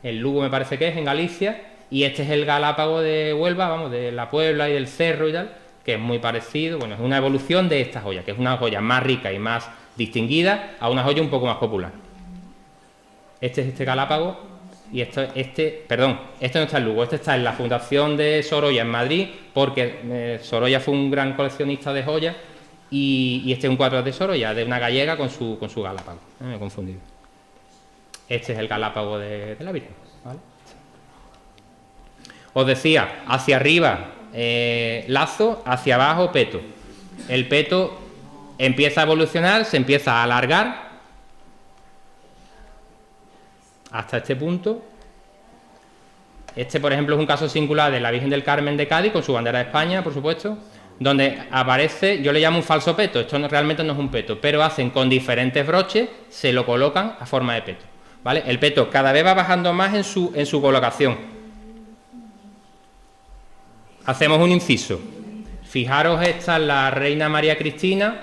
Lugo, me parece que es, en Galicia, y este es el galápago de Huelva, vamos, de la Puebla y del Cerro y tal, que es muy parecido, bueno, es una evolución de esta joya, que es una joya más rica y más distinguida a una joya un poco más popular. Este es este Galápago y este no está en Lugo, este está en la Fundación de Sorolla en Madrid, porque Sorolla fue un gran coleccionista de joyas y este es un cuadro de Sorolla, de una gallega con su Galápago, me he confundido. Este es el Galápago de la Virgen, ¿vale? Os decía, hacia arriba lazo, hacia abajo peto. El peto empieza a evolucionar, se empieza a alargar hasta este punto. Este, por ejemplo, es un caso singular de la Virgen del Carmen de Cádiz, con su bandera de España, por supuesto, donde aparece, yo le llamo un falso peto, esto realmente no es un peto, pero hacen con diferentes broches, se lo colocan a forma de peto, ¿vale? El peto cada vez va bajando más en su colocación. Hacemos un inciso. Fijaros, esta es la Reina María Cristina.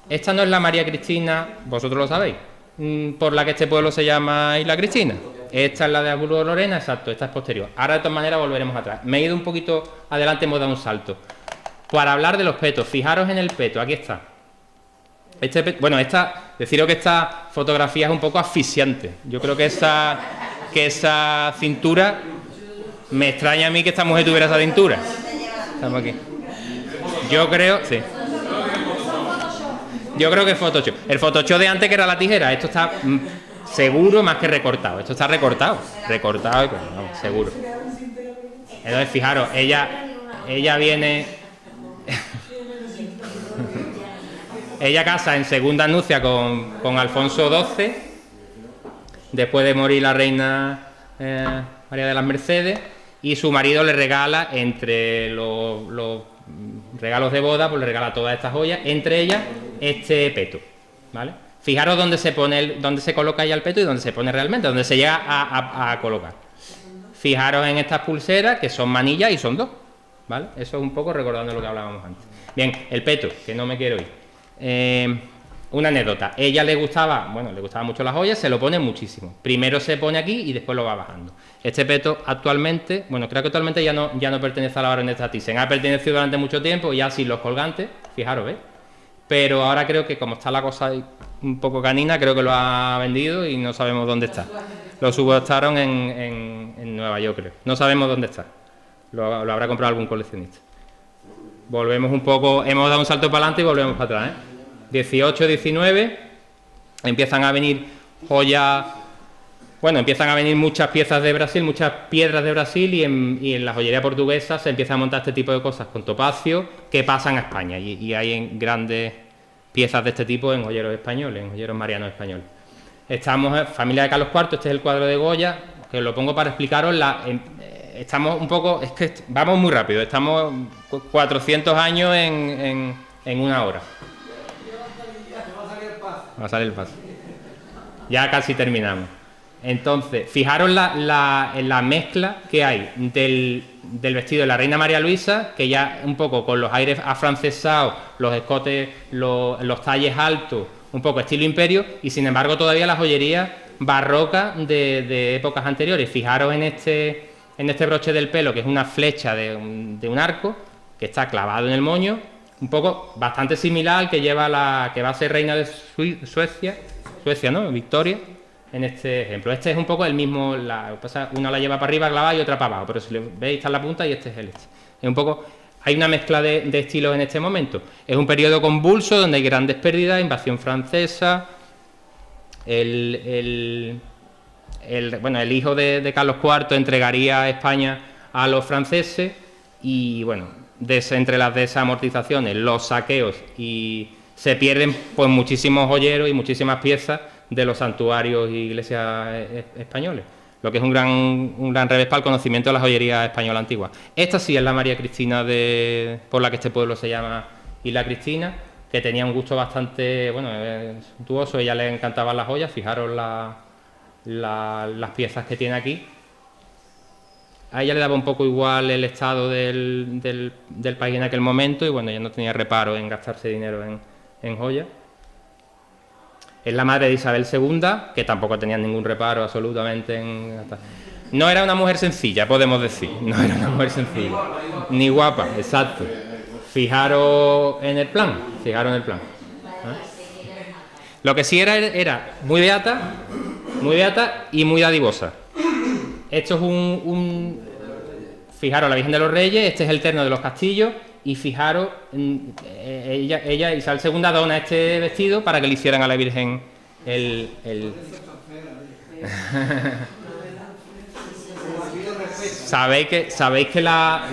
Esta no es la María Cristina, vosotros lo sabéis, por la que este pueblo se llama Isla Cristina. Esta es la de Aburgo Lorena, exacto, esta es posterior. Ahora, de todas maneras, volveremos atrás. Me he ido un poquito adelante, hemos dado un salto. Para hablar de los petos, fijaros en el peto, aquí está. Deciros que esta fotografía es un poco asfixiante. Yo creo que esa cintura, me extraña a mí que esta mujer tuviera esa cintura. Estamos aquí. Yo creo, sí. Yo creo que es Photoshop. El Photoshop de antes, que era la tijera, esto está seguro más que recortado. Esto está recortado, no, seguro. Entonces, fijaros, ella viene... ella casa en segunda nupcia con Alfonso XII, después de morir la reina María de las Mercedes, y su marido le regala, entre los regalos de boda, pues le regala todas estas joyas, entre ellas este peto, ¿vale? Fijaros dónde se coloca ya el peto y dónde se pone realmente, dónde se llega a colocar. Fijaros en estas pulseras, que son manillas y son dos, ¿vale? Eso es un poco recordando lo que hablábamos antes. Bien, el peto, que no me quiero ir. Una anécdota. Ella le gustaba mucho las joyas, se lo pone muchísimo. Primero se pone aquí y después lo va bajando. Este peto actualmente, creo que actualmente ya no pertenece a la orden de Thyssen. Ha pertenecido durante mucho tiempo, ya sin los colgantes, fijaros, ¿ves? Pero ahora creo que, como está la cosa un poco canina, creo que lo ha vendido y no sabemos dónde está. Lo subastaron en Nueva York, creo. No sabemos dónde está. Lo habrá comprado algún coleccionista. Volvemos un poco, hemos dado un salto para adelante y volvemos para atrás, 18, 19, empiezan a venir joyas, empiezan a venir muchas piezas de Brasil, muchas piedras de Brasil, y en la joyería portuguesa se empieza a montar este tipo de cosas con topacio que pasan a España, y hay grandes piezas de este tipo en joyeros españoles, en joyeros marianos españoles. Estamos en familia de Carlos IV, este es el cuadro de Goya, que os lo pongo para explicaros estamos un poco, es que vamos muy rápido, estamos 400 años en una hora. Va a salir el paso. Ya casi terminamos. Entonces, fijaros en la mezcla que hay del vestido de la reina María Luisa, que ya un poco con los aires afrancesados, los escotes, los talles altos, un poco estilo imperio, y sin embargo todavía la joyería barroca de épocas anteriores. Fijaros en este broche del pelo, que es una flecha de un arco, que está clavado en el moño, un poco bastante similar al que lleva la que va a ser reina de Suecia, ¿no? Victoria, en este ejemplo. Este es un poco el mismo, una la lleva para arriba clavada y otra para abajo, pero si le veis está en la punta y este es el este. Es un poco, hay una mezcla de estilos en este momento. Es un periodo convulso donde hay grandes pérdidas, invasión francesa, el hijo de Carlos IV entregaría España a los franceses y entre las desamortizaciones, los saqueos, y se pierden pues muchísimos joyeros y muchísimas piezas de los santuarios e iglesias españoles, lo que es un gran revés para el conocimiento de la joyería española antigua. Esta sí es la María Cristina por la que este pueblo se llama Isla Cristina, que tenía un gusto bastante suntuoso. Ella le encantaban las joyas. Fijaros las piezas que tiene aquí. A ella le daba un poco igual el estado del país en aquel momento, y ella no tenía reparo en gastarse dinero en joyas. Es la madre de Isabel II, que tampoco tenía ningún reparo absolutamente en gastar. No era una mujer sencilla, podemos decir. No era una mujer sencilla. Ni guapa, exacto. Fijaros en el plan, fijaros en el plan. Lo que sí era muy beata y muy dadivosa. Esto es fijaros, la Virgen de los Reyes, este es el terno de los castillos, y fijaros, ella Isabel II dona este vestido para que le hicieran a la Virgen el... Sabéis que la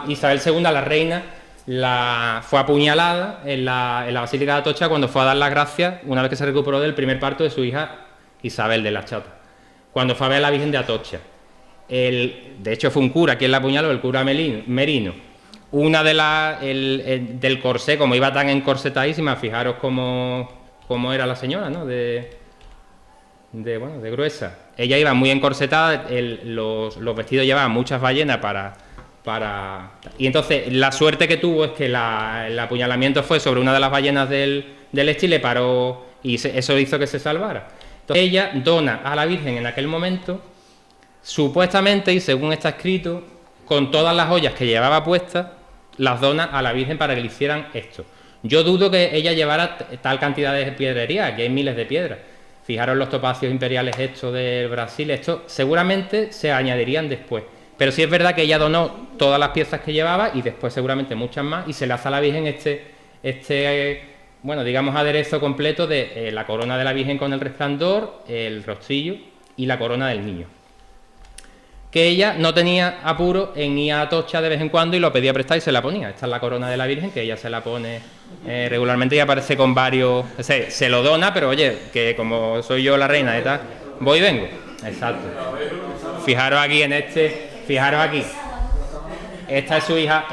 Isabel II, la reina, fue apuñalada en la Basílica de Atocha cuando fue a dar las gracias, una vez que se recuperó del primer parto de su hija Isabel de la Chata, cuando fue a ver a la Virgen de Atocha. De hecho fue un cura quien la apuñaló, el cura Merino. Una del corsé, como iba tan encorsetadísima, fijaros cómo era la señora, ¿no? De gruesa. Ella iba muy encorsetada, los vestidos llevaban muchas ballenas y entonces la suerte que tuvo es que el apuñalamiento fue sobre una de las ballenas del este y le paró, y eso hizo que se salvara. Entonces ella dona a la Virgen en aquel momento, supuestamente, y según está escrito, con todas las joyas que llevaba puestas, las dona a la Virgen para que le hicieran esto. Yo dudo que ella llevara tal cantidad de piedrería, aquí hay miles de piedras. Fijaros los topacios imperiales estos del Brasil, estos seguramente se añadirían después. Pero sí es verdad que ella donó todas las piezas que llevaba y después seguramente muchas más, y se le hace a la Virgen digamos aderezo completo de la corona de la Virgen con el resplandor, el rostrillo y la corona del niño. Que ella no tenía apuro en ir a Atocha de vez en cuando y lo pedía prestar y se la ponía. Esta es la corona de la Virgen, que ella se la pone regularmente y aparece con varios... Se lo dona, pero oye, que como soy yo la reina de tal, voy y vengo. Exacto. Fijaros aquí fijaros aquí. Esta es su hija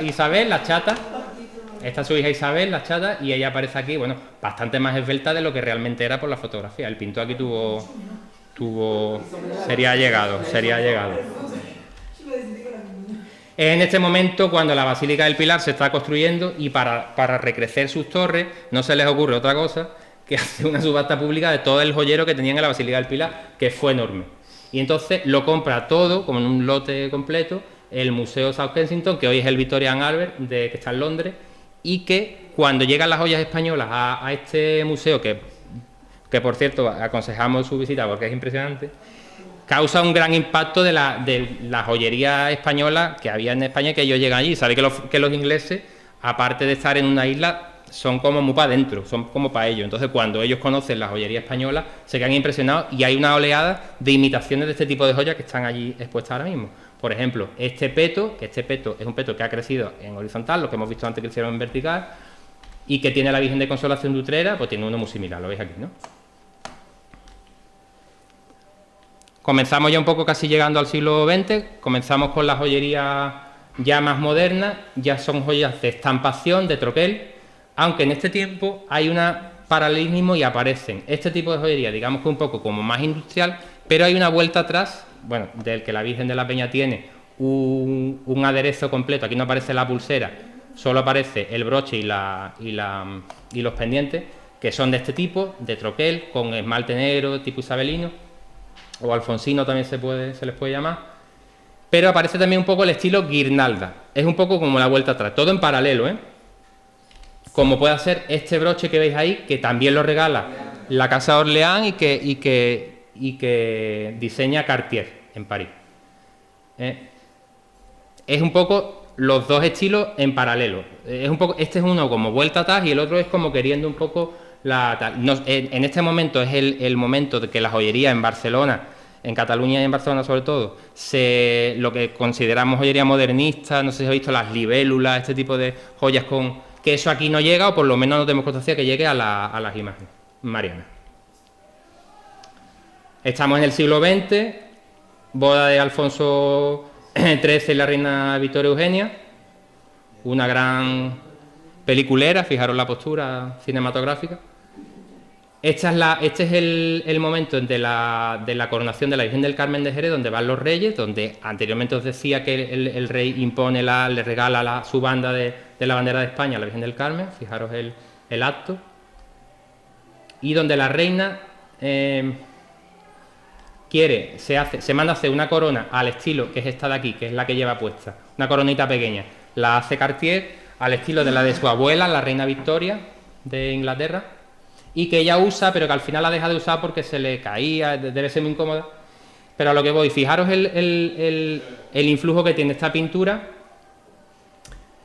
Isabel, la chata. Esta es su hija Isabel, la chata, y ella aparece aquí, bueno, bastante más esbelta de lo que realmente era por la fotografía. El pintor aquí sería llegado. En este momento, cuando la Basílica del Pilar se está construyendo y para recrecer sus torres, no se les ocurre otra cosa que hacer una subasta pública de todo el joyero que tenían en la Basílica del Pilar, que fue enorme. Y entonces lo compra todo, como en un lote completo, el Museo South Kensington, que hoy es el Victoria and Albert, que está en Londres, y que cuando llegan las joyas españolas a este museo, que por cierto aconsejamos su visita porque es impresionante, causa un gran impacto de la joyería española que había en España, que ellos llegan allí. Sabéis que los ingleses, aparte de estar en una isla, son como muy para adentro, son como para ellos. Entonces cuando ellos conocen la joyería española se quedan impresionados, y hay una oleada de imitaciones de este tipo de joyas que están allí expuestas ahora mismo. Por ejemplo, este peto es un peto que ha crecido en horizontal, lo que hemos visto antes que hicieron en vertical, y que tiene la Virgen de Consolación de Utrera, pues tiene uno muy similar, lo veis aquí, ¿no? Comenzamos ya un poco casi llegando al siglo XX, comenzamos con la joyería ya más moderna, ya son joyas de estampación, de troquel, aunque en este tiempo hay un paralelismo y aparecen este tipo de joyería, digamos que un poco como más industrial, pero hay una vuelta atrás, bueno, del que la Virgen de la Peña tiene un aderezo completo. Aquí no aparece la pulsera, solo aparece el broche y los pendientes, que son de este tipo, de troquel, con esmalte negro, tipo isabelino, o alfonsino también se les puede llamar, pero aparece también un poco el estilo guirnalda, es un poco como la vuelta atrás, todo en paralelo, como puede ser este broche que veis ahí, que también lo regala la Casa de Orleans y que diseña Cartier en París. Es un poco los dos estilos en paralelo, este es uno como vuelta atrás y el otro es como queriendo un poco en este momento es el momento de que la joyería en Barcelona, en Cataluña y en Barcelona sobre todo, lo que consideramos joyería modernista, no sé si habéis visto las libélulas, este tipo de joyas que eso aquí no llega, o por lo menos no tenemos constancia que llegue a las imágenes marianas. Estamos en el siglo XX, boda de Alfonso XIII y la reina Victoria Eugenia, una gran peliculera, fijaros la postura cinematográfica. Este es el momento de la coronación de la Virgen del Carmen de Jerez, donde van los reyes, donde anteriormente os decía que el rey le regala su banda de la bandera de España a la Virgen del Carmen, fijaros el acto, y donde la reina se manda a hacer una corona al estilo que es esta de aquí, que es la que lleva puesta, una coronita pequeña, la hace Cartier al estilo de la de su abuela, la reina Victoria de Inglaterra, y que ella usa, pero que al final la deja de usar porque se le caía, debe ser muy incómoda. Pero a lo que voy, fijaros el influjo que tiene esta pintura,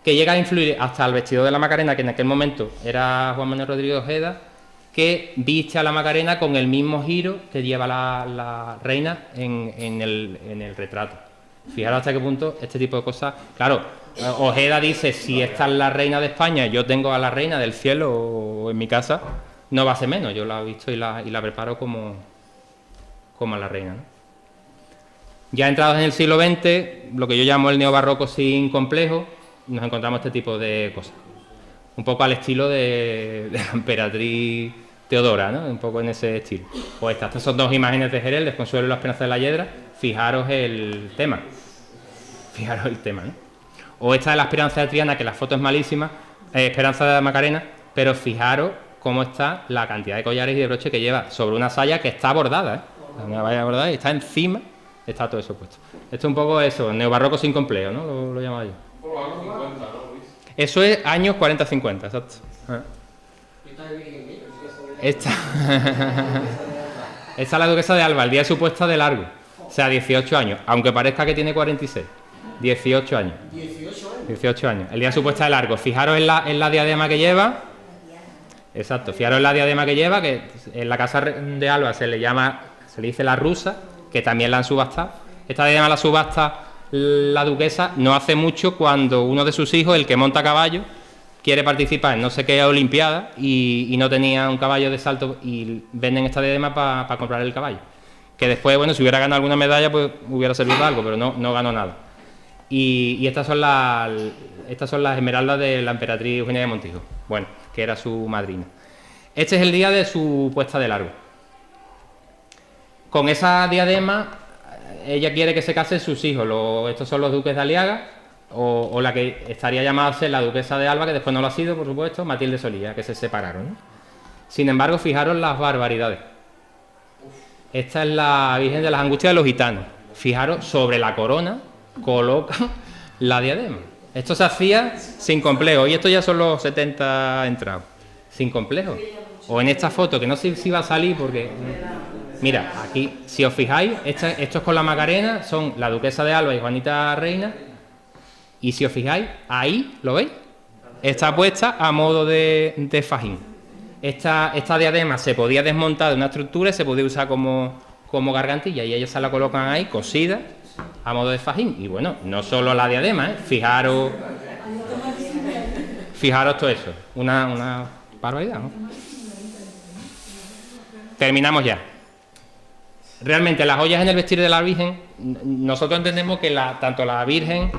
que llega a influir hasta el vestido de la Macarena, que en aquel momento era Juan Manuel Rodríguez Ojeda, que viste a la Macarena con el mismo giro que lleva la reina en el retrato. Fijaros hasta qué punto este tipo de cosas... Claro, Ojeda dice, si esta es la reina de España, yo tengo a la reina del cielo o en mi casa, no va a ser menos. Yo la he visto y la preparo como a la reina, ¿no? Ya entrados en el siglo XX, lo que yo llamo el neobarroco sin complejo, nos encontramos este tipo de cosas. Un poco al estilo de la emperatriz Teodora, ¿no? Un poco en ese estilo. O estas son dos imágenes de Jerez, el Desconsuelo y la Esperanza de la Hiedra. Fijaros el tema. Fijaros el tema, ¿no? O esta de la Esperanza de Triana, que la foto es malísima, Esperanza de la Macarena, pero fijaros cómo está la cantidad de collares y de broches que lleva sobre una saya que está bordada, ¿eh? Una valla bordada y está encima, está todo eso puesto. Esto es un poco eso, neobarroco sin complejo, ¿no? Lo llamaba yo. Por los años 50, ¿no, Luis? Eso es años 40-50, exacto. Esta es la duquesa de Alba, el día de su puesta de largo. O sea, 18 años, aunque parezca que tiene 46. 18 años. 18 años. El día de su puesta de largo. Fijaros en la diadema que lleva. Exacto, fijaros en la diadema que lleva, que en la casa de Alba se le dice la rusa, que también la han subastado. Esta diadema la subasta la duquesa no hace mucho, cuando uno de sus hijos, el que monta caballo, quiere participar en no sé qué olimpiada y no tenía un caballo de salto y venden esta diadema para comprar el caballo. Que después, bueno, si hubiera ganado alguna medalla, pues hubiera servido de algo, pero no ganó nada. Y estas son las esmeraldas de la emperatriz Eugenia de Montijo, bueno, que era su madrina. Este es el día de su puesta de largo. Con esa diadema, ella quiere que se casen sus hijos. Estos son los duques de Aliaga, o la que estaría llamada a ser la duquesa de Alba, que después no lo ha sido, por supuesto, Matilde Solía, que se separaron, ¿no? Sin embargo, fijaros las barbaridades. Esta es la Virgen de las Angustias de los Gitanos. Fijaros, sobre la corona coloca la diadema. Esto se hacía sin complejo, y esto ya son los 70 entrados. Sin complejo. O en esta foto, que no sé si va a salir porque... Mira, aquí, si os fijáis, esto es con la Macarena, son la duquesa de Alba y Juanita Reina, y si os fijáis, ahí, ¿lo veis? Está puesta a modo de fajín. Esta diadema se podía desmontar de una estructura y se podía usar como gargantilla, y ellos se la colocan ahí, cosida, a modo de fajín. Y bueno, no solo la diadema, ¿eh? Fijaros todo eso, una barbaridad, ¿no? Terminamos ya. Realmente las joyas en el vestir de la Virgen, nosotros entendemos que tanto la Virgen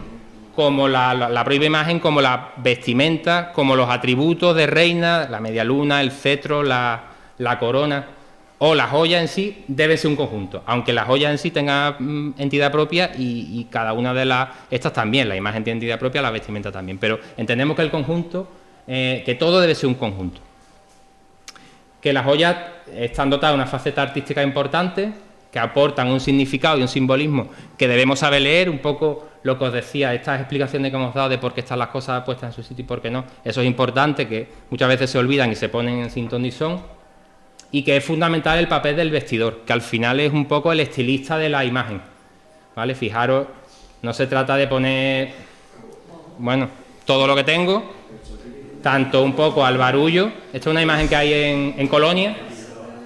como la propia imagen, como la vestimenta, como los atributos de reina, la media luna, el cetro, la corona o la joya en sí, debe ser un conjunto, aunque la joya en sí tenga entidad propia y cada una de estas también, la imagen tiene entidad propia, la vestimenta también, pero entendemos que el conjunto, que todo debe ser un conjunto. Que las joyas están dotadas de una faceta artística importante, que aportan un significado y un simbolismo que debemos saber leer, un poco lo que os decía, estas explicaciones que hemos dado de por qué están las cosas puestas en su sitio y por qué no, eso es importante, que muchas veces se olvidan y se ponen en sin ton ni son, y que es fundamental el papel del vestidor, que al final es un poco el estilista de la imagen, ¿vale? Fijaros, no se trata de poner, bueno, todo lo que tengo, tanto un poco al barullo. Esta es una imagen que hay en Colonia,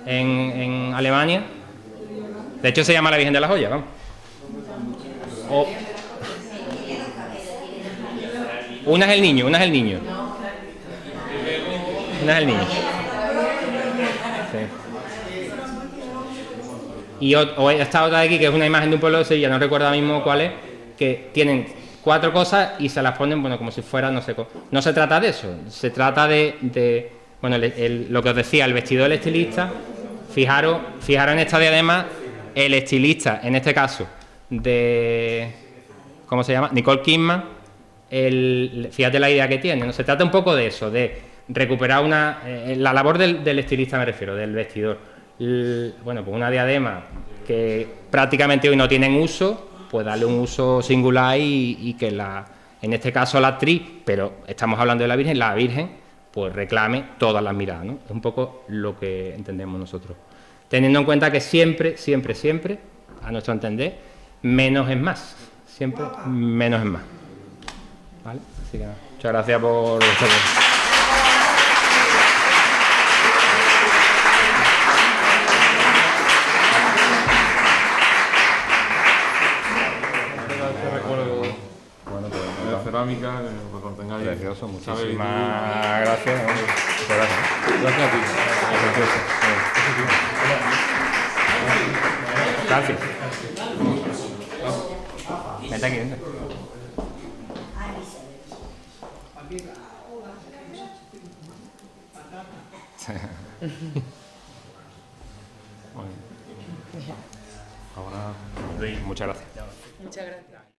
en Alemania. De hecho se llama la Virgen de la Joya, vamos. Una es el niño. Una es el niño. Sí. Y esta otra de aquí, que es una imagen de un pueblo de Sevilla, no recuerdo ahora mismo cuál es, que tienen 4 cosas y se las ponen, bueno, como si fuera, no sé, no se trata de eso, se trata de bueno, lo que os decía, el vestido del estilista. Fijaros en esta diadema, el estilista, en este caso, ¿cómo se llama? Nicole Kidman, fíjate la idea que tiene, ¿no? Se trata un poco de eso, de recuperar la labor del estilista, me refiero, del vestidor. Bueno, pues una diadema que prácticamente hoy no tienen uso, pues darle un uso singular y que en este caso la actriz, pero estamos hablando de la Virgen pues reclame todas las miradas, ¿no? Es un poco lo que entendemos nosotros. Teniendo en cuenta que siempre, siempre, siempre, a nuestro entender, menos es más. Siempre menos es más. ¿Vale? Así que nada, muchas gracias por... Cerámica, pues lo tengáis. Precioso, ¿sabes? muchísimas gracias. Muchas gracias. Gracias a ti. Gracias. Vete aquí, vente. Ahora, muchas gracias. Muchas gracias.